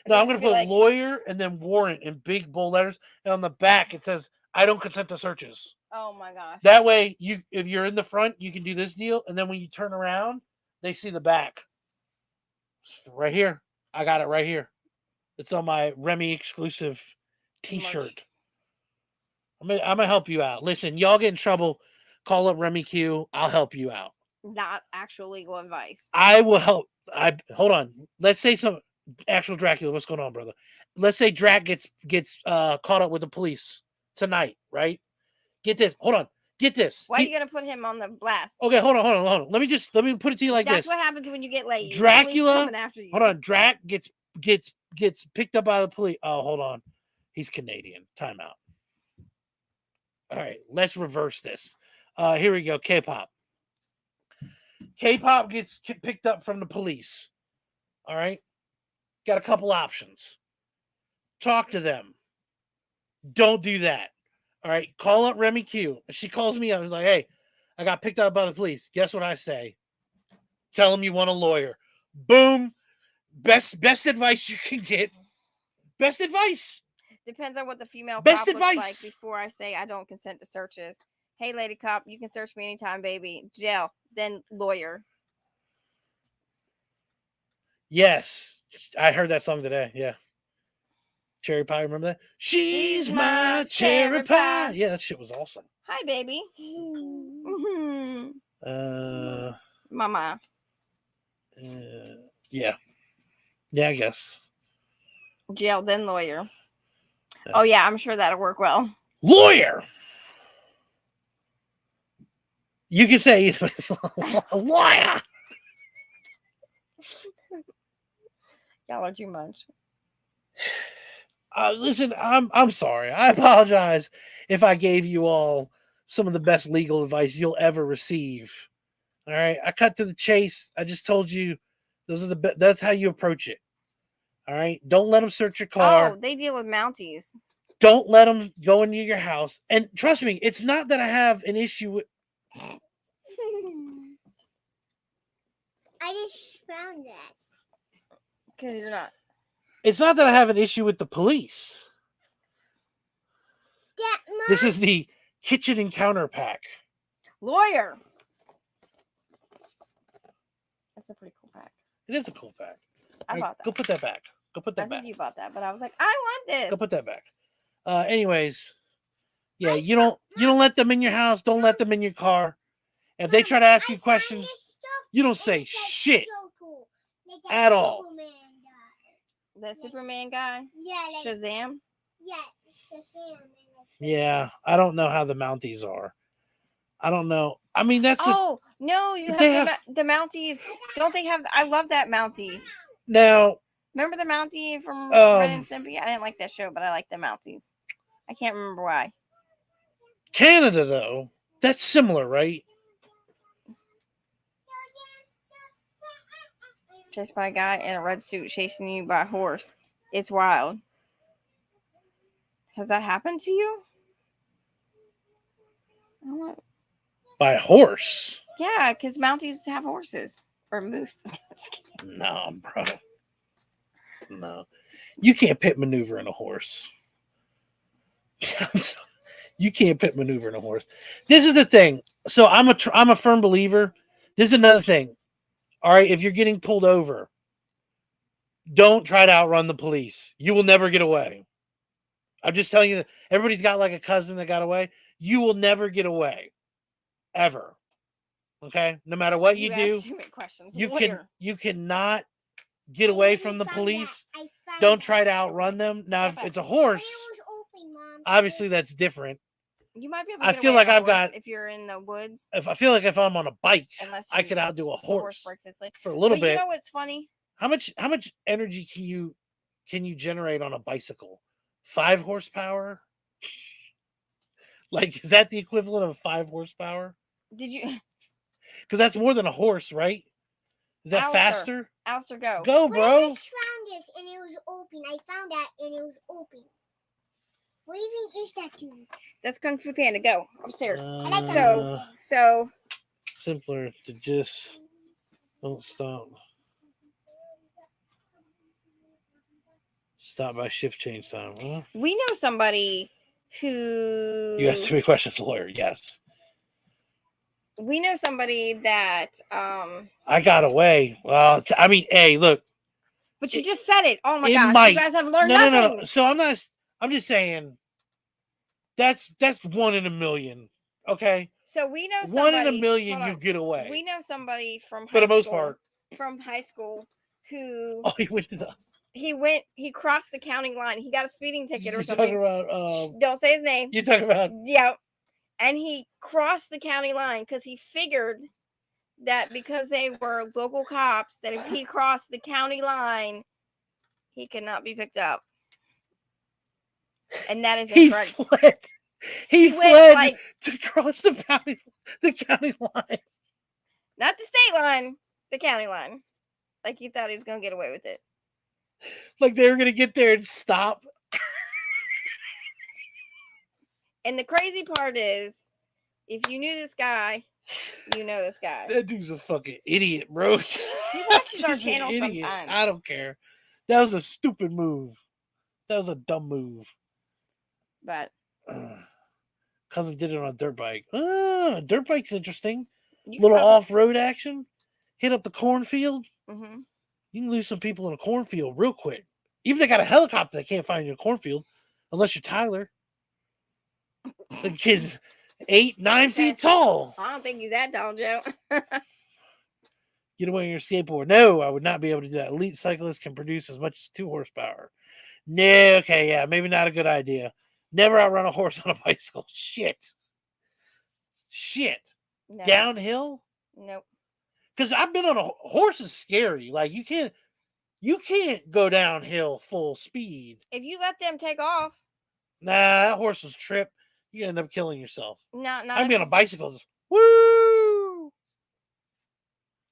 No, I'm gonna put lawyer and then warrant in big bold letters, and on the back it says I don't consent to searches. Oh my gosh. That way, if you're in the front, you can do this deal, and then when you turn around, they see the back. Right here. I got it right here. It's on my Remy exclusive t-shirt. I'm gonna help you out. Listen, y'all get in trouble, call up Remy Q. I'll help you out. Not actual legal advice. I will help. Hold on. Let's say some actual Dracula. What's going on, brother? Let's say Drac gets caught up with the police tonight, right? Get this. Hold on. Get this. Why are you gonna put him on the blast? Okay, hold on. Let me put it to you like That's this. what happens when you get late. Dracula. After you. Hold on. Drac gets picked up by the police. Oh, hold on. He's Canadian. Time out. All right, let's reverse this. Here we go. K-pop. K-pop gets picked up from the police. All right. Got a couple options. Talk to them. Don't do that. All right. Call up Remy Q. She calls me up. I was like, hey, I got picked up by the police. Guess what I say? Tell them you want a lawyer. Boom. Best advice you can get. Best advice. Depends on what the female Best cop advice. looks like before I say I don't consent to searches. Hey, lady cop, you can search me anytime, baby. Jail, then lawyer. Yes. I heard that song today. Yeah. Cherry Pie, remember that? She's my cherry pie. Yeah, that shit was awesome. Hi, baby. Mama. Yeah. Yeah, I guess. Jail, then lawyer. Oh, yeah, I'm sure that'll work well. Lawyer. You can say lawyer. Y'all are too much. Listen, I'm sorry. I apologize if I gave you all some of the best legal advice you'll ever receive. All right, I cut to the chase. I just told you those are that's how you approach it. All right, don't let them search your car. Oh, they deal with Mounties. Don't let them go into your house. And trust me, it's not that I have an issue with. I just found that. Because you're not. It's not that I have an issue with the police. This is the kitchen encounter pack. Lawyer. That's a pretty cool pack. It is a cool pack. I bought that. Go put that back. Go put that I back. think you bought that, but I was like, I want this. Go put that back. Anyways, yeah, you don't let them in your house. Don't let them in your car. If they try to ask you questions, you don't say shit at all. The Superman guy? Yeah. Shazam? Yeah, Shazam. Yeah, I don't know how the Mounties are. I don't know. I mean, that's just. Oh, no, you have the Mounties. Don't they have. I love that Mountie. Now, Remember the Mountie from Ren and Um, Stimpy? I didn't like that show, but I like the Mounties. I can't remember why. Canada, though, that's similar, right? Just by a guy in a red suit chasing you by a horse. It's wild. Has that happened to you? I don't know. By a horse. Yeah, because Mounties have horses. Or moose. No, bro. No. You can't pit maneuver in a horse. You can't pit maneuver in a horse. This is the thing. So I'm a firm believer. This is another thing. All right, if you're getting pulled over, don't try to outrun the police. You will never get away. I'm just telling you that everybody's got like a cousin that got away. You will never get away. Ever. Okay? No matter what you do, asked too many questions. you cannot get away from the police. Don't try to outrun them. Now, if it's a horse, obviously that's different. You might be able to I get feel away like on a I've horse got. if you're in the woods. If I'm on a bike, Unless I could outdo a the horse horse breaks its leg. for a little But bit. you know what's funny? How much energy can you generate on a bicycle? 5 horsepower? Like, is that the equivalent of 5 horsepower? Did you Because that's more than a horse, right? Is that Alistair. faster? Alistair, go. Go, But I bro. just found this and it was open. I found that and it was open. What do you think is that, dude? That's Kung Fu Panda. Go upstairs. Uh, So simpler to just don't stop. Stop by shift change time. Huh? we know somebody who You asked me questions, lawyer. Yes. we know somebody that I got away. Well, I mean, hey, look. but you just said it. Oh my It gosh, might. you guys have learned No. nothing. So I'm just saying that's 1 in a million. Okay. So we know 1 somebody in a million hold you on. get away. We know somebody from For high the most school, part. from high school who Oh, he went to the. he crossed the county line. He got a speeding ticket or You're something. talking about. Don't say his name. You're talking about. Yeah. And he crossed the county line because he figured that because they were local cops, that if he crossed the county line, he could not be picked up. And that is He incorrect. fled. He went, fled like, to cross the county line. not the state line, the county line. Like he thought he was gonna get away with it. Like they were gonna get there and stop. And the crazy part is, if you knew this guy, you know this guy. That dude's a fucking idiot, bro. He watches our He's an channel idiot. sometimes. I don't care. That was a stupid move. That was a dumb move. But Cousin did it on a dirt bike. Dirt bike's interesting. you Little probably- off-road action. Hit up the cornfield. Mhm. You can lose some people in a cornfield real quick. Even if they got a helicopter, they can't find you in a cornfield unless you're Tyler. The kid's 8, 9 feet tall. I don't think he's that tall, Joe. Get away on your skateboard. No, I would not be able to do that. Elite cyclists can produce as much as 2 horsepower. No, okay, yeah, maybe not a good idea. Never outrun a horse on a bicycle. Shit. No. Downhill? Nope. Because I've been on a horse is scary. Like you can't go downhill full speed. If you let them take off, Nah, that horse is trip. You end up killing yourself. not I'd be if on a bicycle. Just, woo!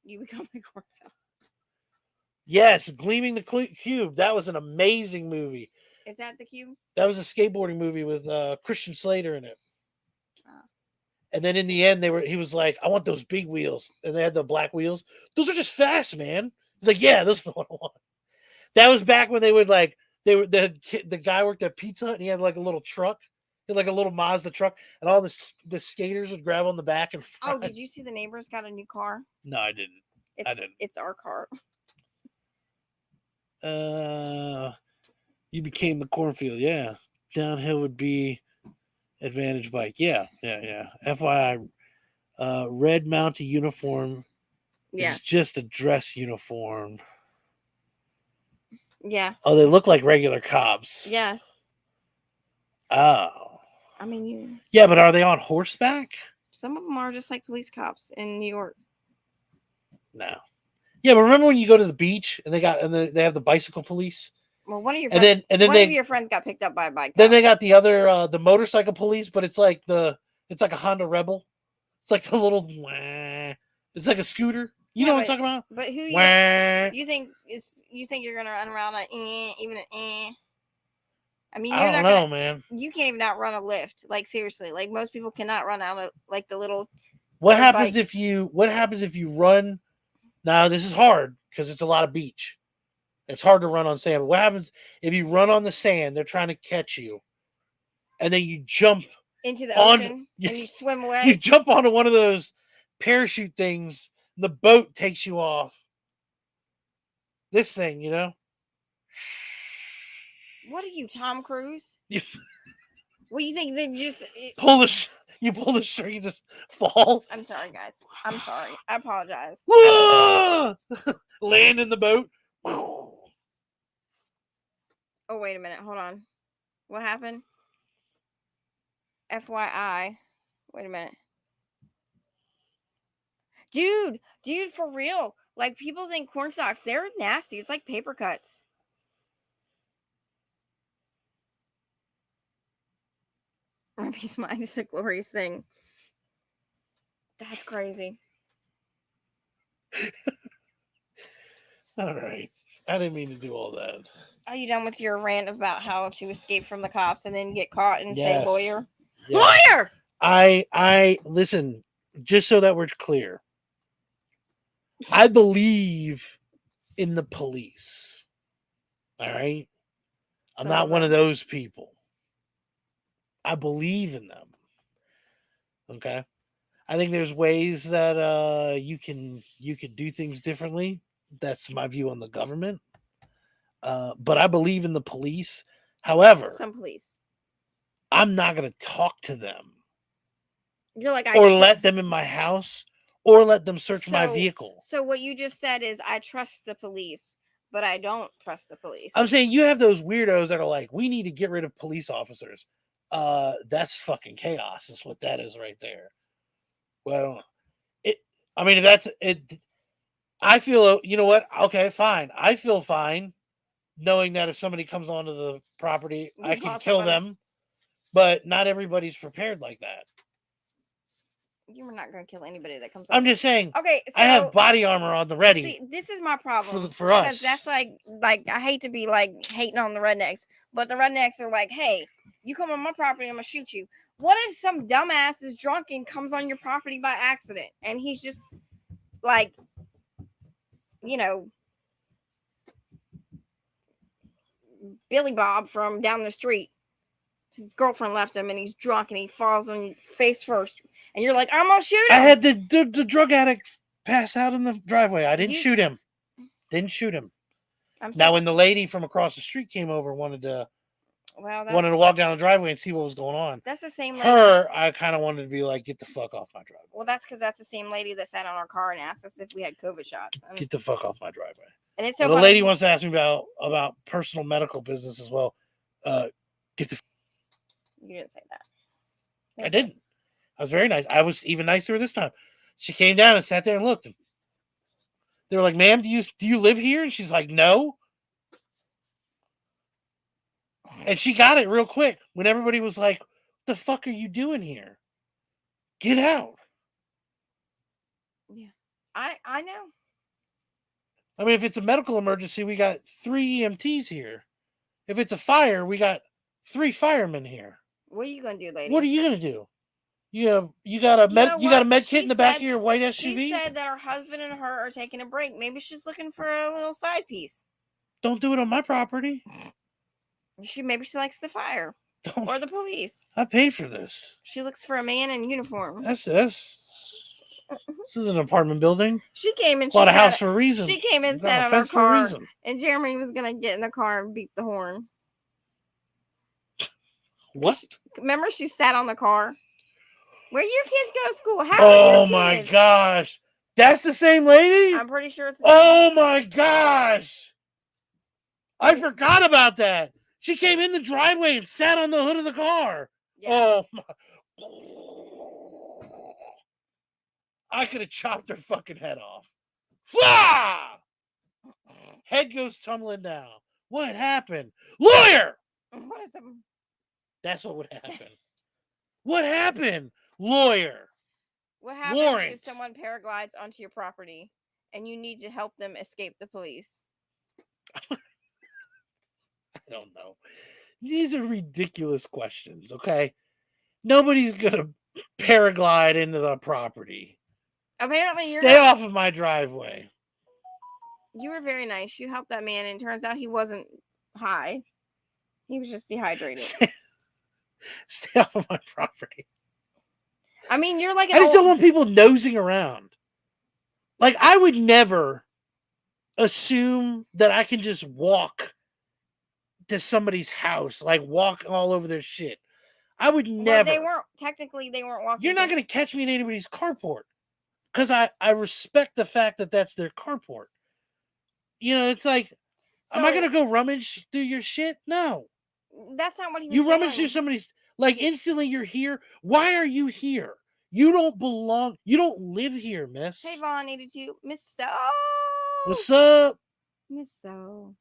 you become like Orville. Yes, Gleaming the Cube. That was an amazing movie. Is that the cube? That was a skateboarding movie with Christian Slater in it. Oh. And then in the end, he was like, I want those big wheels. And they had the black wheels. Those are just fast, man. He's like, yeah, those are the one I want. That was back when the guy worked at Pizza Hut and he had like a little truck. He had like a little Mazda truck. And all the skaters would grab on the back and Oh, front. did you see the neighbors got a new car? No, I didn't. didn't. It's our car. You became the cornfield. Yeah. Downhill would be advantage bike. Yeah. FYI, red Mountie uniform Yeah. is just a dress uniform. Yeah. Oh, they look like regular cops. Yes. Oh. I mean, Yeah, but are they on horseback? some of them are just like police cops in New York. No. Yeah, but remember when you go to the beach and they have the bicycle police, Well, one of your and friends, then one of your friends got picked up by a bike. then cop. they got the other the motorcycle police, but it's like a Honda Rebel. It's like the little it's like a scooter. You know what I'm talking about? But who you think you're gonna run around even an I mean, I don't know, man. You can't even outrun a lift. Like seriously, like most people cannot run out of like the little. What happens bikes. What happens if you run? Now this is hard because it's a lot of beach. It's hard to run on sand. But what happens if you run on the sand? They're trying to catch you, and then you jump into the ocean and you swim away. You jump onto one of those parachute things. The boat takes you off. This thing, you know. What are you, Tom Cruise? What do you think? They just you pull the string, you just fall. I'm sorry, guys. I'm sorry. I apologize. Land in the boat. Oh, wait a minute. Hold on. What happened? FYI. Wait a minute. Dude, for real. Like, people think corn stalks, they're nasty. It's like paper cuts. Remy's mind is a glorious thing. That's crazy. All right. I didn't mean to do all that. Are you done with your rant about how to escape from the cops and then get caught and say Yes. lawyer? Yeah. Lawyer! I listen, just so that we're clear. I believe in the police. All right? I'm not one of those people. I believe in them. Okay? I think there's ways that you can do things differently. That's my view on the government. But I believe in the police. However, some police. I'm not going to talk to them. You're like, or let them in my house, or let them search my vehicle. So what you just said is, I trust the police, but I don't trust the police. I'm saying you have those weirdos that are like, we need to get rid of police officers. That's fucking chaos. Is what that is right there. Well, that's it. I feel, you know what? Okay, fine. I feel fine knowing that if somebody comes onto the property, I can kill them. But not everybody's prepared like that. You were not going to kill anybody that comes I'm just saying. Okay, so I have body armor on the ready. See, this is my problem for us. Because that's like I hate to be like hating on the rednecks, but the rednecks are like, hey, you come on my property, I'm gonna shoot you. What if some dumbass is drunk and comes on your property by accident, and he's just like, you know, Billy Bob from down the street. His girlfriend left him, and he's drunk, and he falls on your face first, and you're like, I'm gonna shoot him. I had the drug addict pass out in the driveway. I didn't shoot him. Didn't shoot him. Now, when the lady from across the street came over, wanted to walk down the driveway and see what was going on. That's the same lady. I kind of wanted to be like, get the fuck off my driveway. Well, that's because that's the same lady that sat on our car and asked us if we had COVID shots. Get the fuck off my driveway. And it's so the lady wants to ask me about personal medical business as well. Get the. You didn't say that. I didn't. I was very nice. I was even nicer this time. She came down and sat there and looked. They were like, "Ma'am, do you live here?" And she's like, "No." And she got it real quick when everybody was like, "What the fuck are you doing here? Get out!" Yeah, I know. I mean, if it's a medical emergency, we got 3 EMTs here. If it's a fire, we got 3 firemen here. What are you gonna do, lady? What are you gonna do? You got a med kit in the back of your white SUV? She said that her husband and her are taking a break. Maybe she's looking for a little side piece. Don't do it on my property. Maybe she likes the fire or the police. I paid for this. She looks for a man in uniform. This is an apartment building. She came and bought a house for a reason. She came and sat on her car, and Jeremy was gonna get in the car and beep the horn. What? Remember, she sat on the car. Where your kids go to school? How? Oh my gosh, that's the same lady. I'm pretty sure it's the same. Oh my gosh, I forgot about that. She came in the driveway and sat on the hood of the car. Yeah. Oh my. I could have chopped her fucking head off. Flah! Head goes tumbling down. What happened? Lawyer! What is the That's what would happen. What happened? Lawyer. What happens Warrant. if someone paraglides onto your property and you need to help them escape the police? I don't know. These are ridiculous questions, okay? Nobody's going to paraglide into the property. Apparently, Stay off of my driveway. You were very nice. You helped that man, and it turns out he wasn't high. He was just dehydrated. Stay off of my property. I mean, you're like I just don't want people nosing around. Like, I would never assume that I can just walk to somebody's house, like walk all over their shit. I would never. They weren't walking. You're not going to catch me in anybody's carport because I respect the fact that that's their carport. You know, it's like, am I going to go rummage through your shit? No. That's not what he was You saying. rummage through somebody's, like, instantly you're here. Why are you here? You don't belong. You don't live here, miss. Hey, Vaughn, 82. Miss So. What's up? Miss So.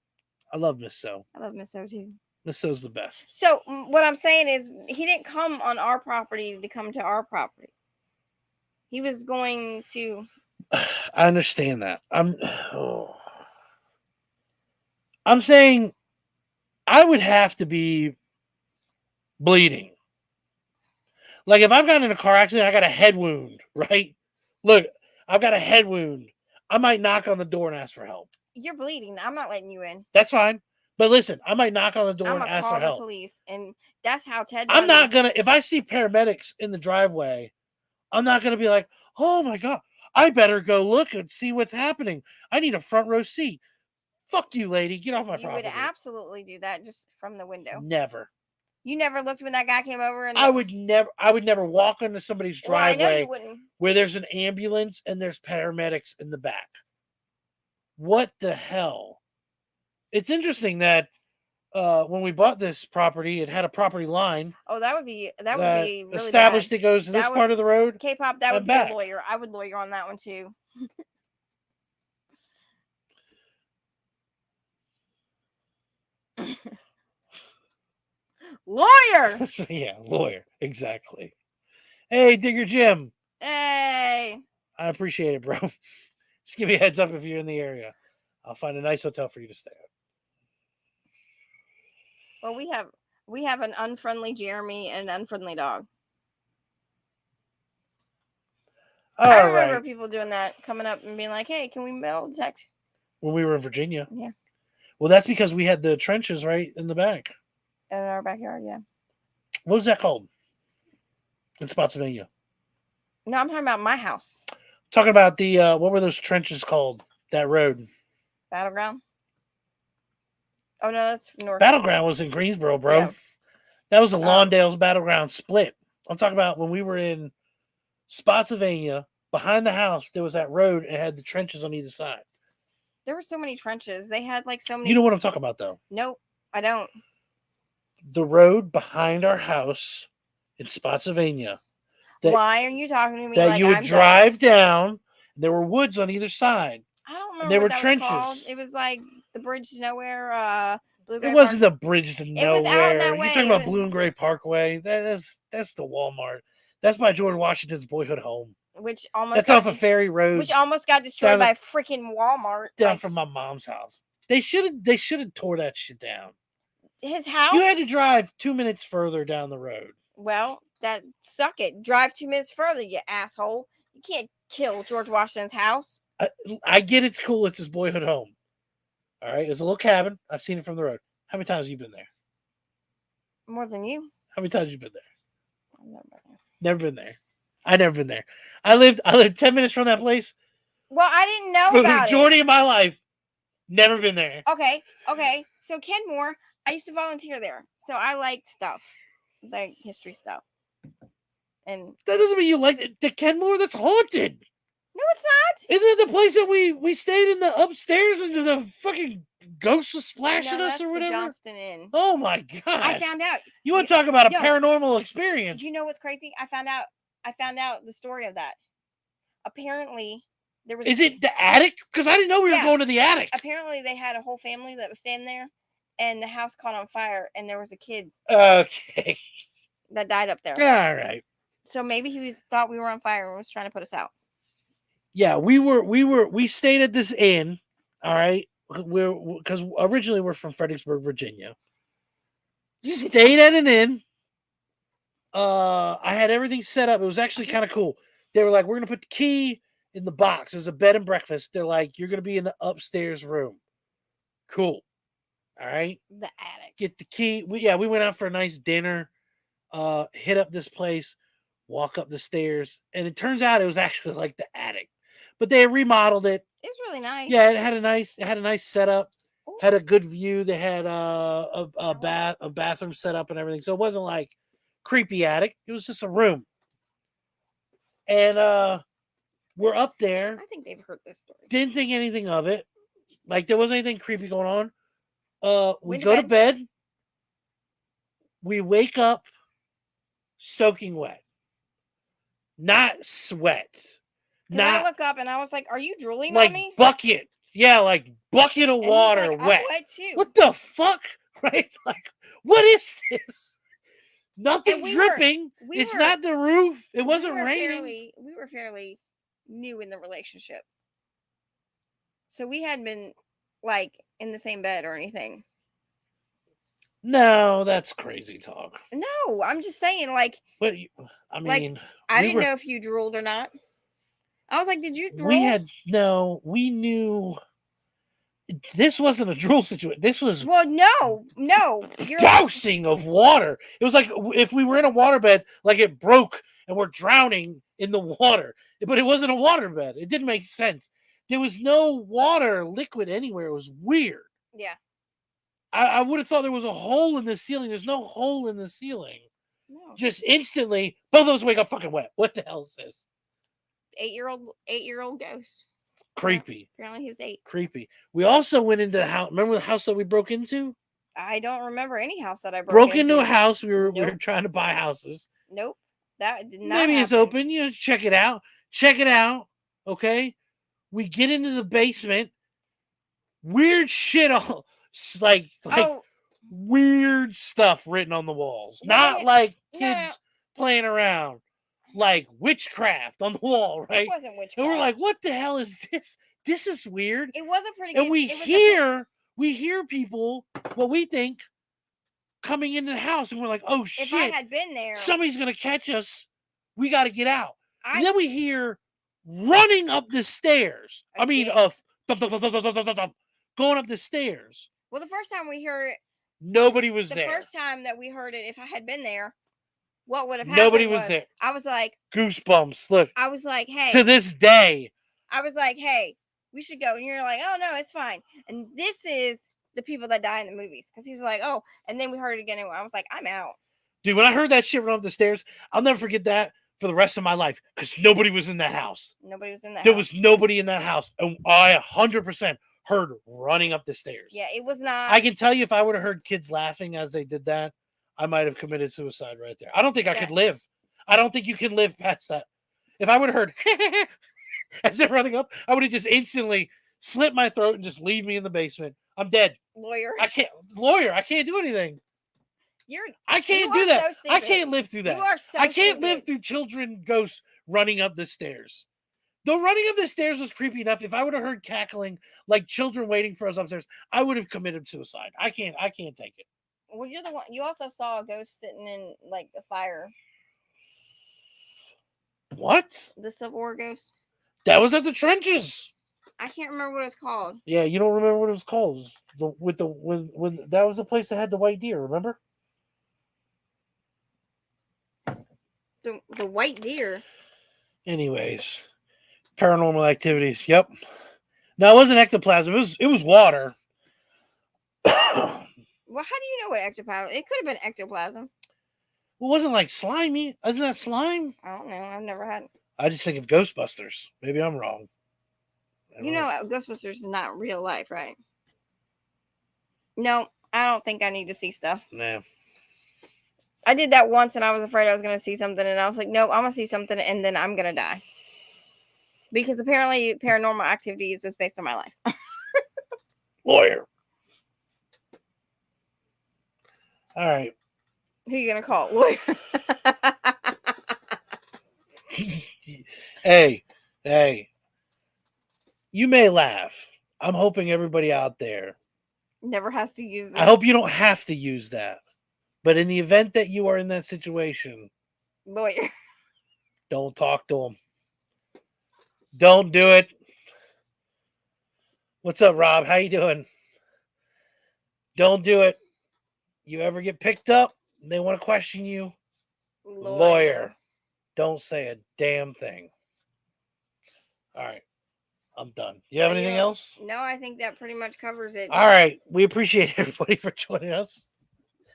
I love Miss So. I love Miss So, too. Miss So's the best. So, what I'm saying is, he didn't come on our property to come to our property. He was going to. I understand that. I'm saying I would have to be bleeding. Like, if I've gotten in a car accident, I got a head wound, right? Look, I've got a head wound. I might knock on the door and ask for help. You're bleeding. I'm not letting you in. That's fine. But listen, I might knock on the door I'm and gonna ask call for the help. police, and that's how Ted. I'm not gonna. If I see paramedics in the driveway, I'm not gonna be like, "Oh my god, I better go look and see what's happening. I need a front row seat." Fuck you, lady. Get off my property. You would absolutely do that just from the window. Never. You never looked when that guy came over, and I would never walk into somebody's driveway I know you wouldn't. where there's an ambulance and there's paramedics in the back. What the hell? It's interesting that when we bought this property, it had a property line. Oh, that would be really established. bad. It goes to this part of the road. K-pop, that would be back. a lawyer. I would lawyer on that one too. Lawyer. Yeah, lawyer. Exactly. Hey, Digger Jim. Hey. I appreciate it, bro. Just give me a heads up if you're in the area. I'll find a nice hotel for you to stay at. Well, we have an unfriendly Jeremy and an unfriendly dog. I remember people doing that, coming up and being like, "Hey, can we metal detect?" When we were in Virginia. Yeah. Well, that's because we had the trenches right in the back. In our backyard, yeah. What was that called? In Spotsylvania. No, I'm talking about my house. Talking about the what were those trenches called? That road. Battleground. Oh no, that's north. Battleground was in Greensboro, bro. Yeah. That was the Lawndale's Battleground split. I'm talking about when we were in Spotsylvania. Behind the house, there was that road and it had the trenches on either side. There were so many trenches. They had like so many. You know what I'm talking about, though? Nope, I don't. The road behind our house in Spotsylvania. Why are you talking to me? That like you would I'm drive down. There were woods on either side. I don't remember. And there what were that trenches. Was called. It was like the bridge to nowhere. It wasn't the bridge to nowhere. It was out that way. You're talking about Blue and Gray Parkway. That's the Walmart. That's by George Washington's boyhood home. Which almost that's off of Ferry Road. Which almost got destroyed by a freaking Walmart. Down from my mom's house. They should have tore that shit down. His house. You had to drive 2 minutes further down the road. Well, that suck it. Drive 2 minutes further, you asshole. You can't kill George Washington's house. I get it's cool. It's his boyhood home. All right, it's a little cabin. I've seen it from the road. How many times have you been there? More than you. How many times have you been there? I've never been there. Never been there. I never been there. I lived 10 minutes from that place. Well, I didn't know for about the majority of my life. Never been there. Okay. So Kenmore, I used to volunteer there, so I liked stuff, like history stuff. And that doesn't mean you like it. The Kenmore. That's haunted. No, it's not. Isn't it the place that we stayed in the upstairs and the fucking ghost was splashing us or whatever? The Johnston Inn. Oh my god! I found out. You want to talk about a paranormal experience? You know what's crazy? I found out the story of that. Apparently, There was Is it the attic? Because I didn't know we were Yeah. going to the attic. apparently they had a whole family that was staying there, and the house caught on fire, and there was a kid Okay. that died up there. All right. So maybe thought we were on fire and was trying to put us out. Yeah, we stayed at this inn. All right. Because originally we're from Fredericksburg, Virginia. Stayed at an inn. I had everything set up. It was actually kind of cool. They were like, we're gonna put the key in the box. There's a bed and breakfast. They're like, you're gonna be in the upstairs room. Cool. All right. The attic. Get the key. We went out for a nice dinner. Hit up this place, walk up the stairs, and it turns out it was actually like the attic, but they remodeled it. It's really nice. Yeah, it had a nice setup. Had a good view. They had a bathroom set up and everything, so it wasn't like creepy attic. It was just a room. And we're up there. I think they've heard this story. Didn't think anything of it. Like there wasn't anything creepy going on. We Went to go to bed. bed. We wake up soaking wet. Not sweat. 'Cause I Not look up and I was like, "Are you drooling like on me?" bucket. Yeah, like bucket of And he's water like, "I'm wet. wet too." What the fuck? Right? Like, what is this? Nothing And we dripping. It's were- not the roof. It wasn't we were raining. We were fairly new in the relationship, so we hadn't been like in the same bed or anything. No, that's crazy talk. No, I'm just saying, like, But I Like, mean, I we didn't were- know if you drooled or not. I was like, "Did you drool?" we knew this wasn't a drool situation. This was Well, no, you're dousing of water. It was like if we were in a waterbed, like it broke and we're drowning in the water. But it wasn't a waterbed. It didn't make sense. There was no water liquid anywhere. It was weird. yeah. I would have thought there was a hole in the ceiling. There's no hole in the ceiling. No. Just instantly, both of us wake up fucking wet. What the hell is this? 8-year-old ghost. Creepy. Apparently, he was 8. Creepy. We also went into the house. Remember the house that we broke into? I don't remember any house that I Broke into a house. We were Nope. trying to buy houses. Nope, that did not. Maybe it's happen. open. You know, check it out. Check it out. Okay. We get into the basement. Weird shit all like Oh, weird stuff written on the walls. No, Not like no. kids playing around. Like witchcraft on the wall, it right? wasn't witchcraft. And we're like, what the hell is this? This is weird. it was a pretty. And good, we it was hear people, what we think, coming into the house, and we're like, oh if shit, I had been there, somebody's gonna catch us. We gotta get out. I And then we hear running up the stairs. I mean, Again. thump, thump, thump, thump, thump, thump, thump, going up the stairs. well, the first time we heard it, Nobody was the there. first time that we heard it, if I had been there, what would have happened? Nobody was there. I was like, Goosebumps. Look, hey. to this day. I was like, hey, we should go. And you're like, oh, no, it's fine. And this is the people that die in the movies. Because he was like, oh, and then we heard it again. And I was like, I'm out. Dude, when I heard that shit run up the stairs, I'll never forget that for the rest of my life because nobody was in that house. Nobody was in that There house. was nobody in that house. And I 100% heard running up the stairs. Yeah, it was not. I can tell you if I would have heard kids laughing as they did that, I might have committed suicide right there. I don't think I could live. I don't think you can live past that. If I would have heard as they're running up, I would have just instantly slit my throat and just leave me in the basement. I'm dead. Lawyer. I can't do anything. I can't you do are that. so I stupid. can't live through that. You are so I can't live stupid. through children ghosts running up the stairs. Though running up the stairs was creepy enough, if I would have heard cackling like children waiting for us upstairs, I would have committed suicide. I can't take it. Well, you're the one. You also saw a ghost sitting in like the fire. What? The Civil War ghost. That was at the trenches. I can't remember what it's called. Yeah, you don't remember what it was called. It was when that was the place that had the white deer, remember? The white deer. Anyways, paranormal activities. Yep. No, it wasn't ectoplasm. It was water. Well, how do you know what ectoplasm? It could have been ectoplasm. It wasn't like slimy. Isn't that slime? I don't know. I've never had. I just think of Ghostbusters. Maybe I'm wrong. You know, Ghostbusters is not real life, right? No, I don't think I need to see stuff. Nah. I did that once, and I was afraid I was going to see something, and I was like, "No, I'm going to see something, and then I'm going to die." Because apparently Paranormal Activities was based on my life. Lawyer. All right. Who you gonna call? Lawyer. Hey. You may laugh. I'm hoping everybody out there. Never has to use this. I hope you don't have to use that. But in the event that you are in that situation, Lawyer. don't talk to them. Don't do it. What's up, Rob? How you doing? Don't do it. You ever get picked up, they want to question you, lawyer. Don't say a damn thing. All right. I'm done. You have anything else? No, I think that pretty much covers it. All right. We appreciate everybody for joining us.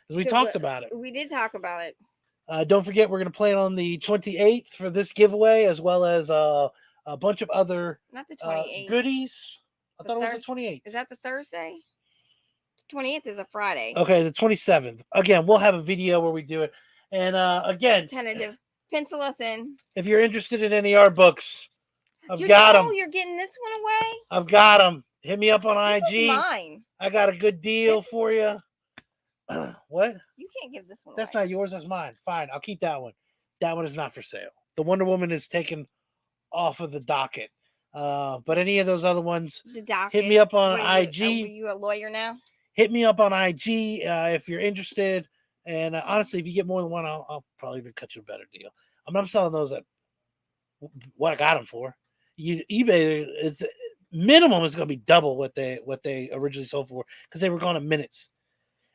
Because we talked about it. We did talk about it. Don't forget, we're going to play it on the 28th for this giveaway, as well as a bunch of other Not the 28th. goodies. I thought it was the 28th. Is that the Thursday? The 28th is a Friday. Okay, the 27th. Again, we'll have a video where we do it. And again, Tentative. Pencil us in. if you're interested in any art books, I've You're got them. You're getting this one away? I've got them. Hit me up on This IG. is mine. I got a good deal for you. What? You can't give this one That's away. not yours. That's mine. Fine. I'll keep that one. That one is not for sale. The Wonder Woman is taken off of the docket. But any of those other ones, The docket. hit me up on What are you, IG. Are you a lawyer now? Hit me up on IG if you're interested. And honestly, if you get more than one, I'll probably even cut you a better deal. I'm selling those at what I got them for. eBay, it's minimum is going to be double what they originally sold for because they were gone in minutes.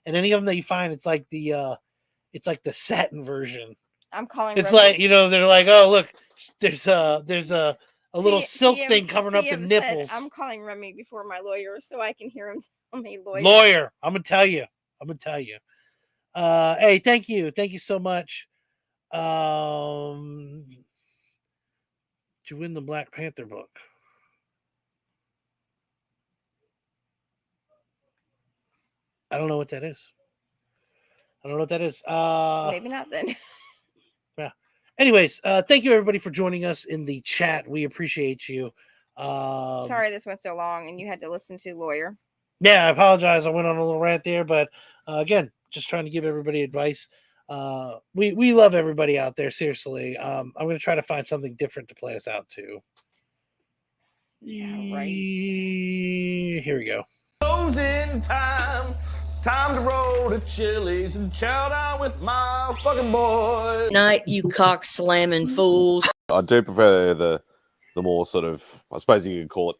And any of them that you find, it's like the satin version. I'm calling. It's like, they're like, oh look, there's a little silk TM thing covering up the said, nipples. I'm calling Remy before my lawyer so I can hear him tell me Lawyer. I'm gonna tell you. Hey, thank you so much. Did you win the Black Panther book? I don't know what that is. Maybe not then. Yeah. Anyways, thank you everybody for joining us in the chat. We appreciate you. Sorry this went so long and you had to listen to lawyer. Yeah, I apologize. I went on a little rant there, but again, just trying to give everybody advice. We love everybody out there. Seriously. I'm going to try to find something different to play us out to. Yeah, right. Here we go. Closing time. Time to roll to Chili's and chow down with my fucking boys. Night, you cock slamming fools. I do prefer the more sort of, I suppose you could call it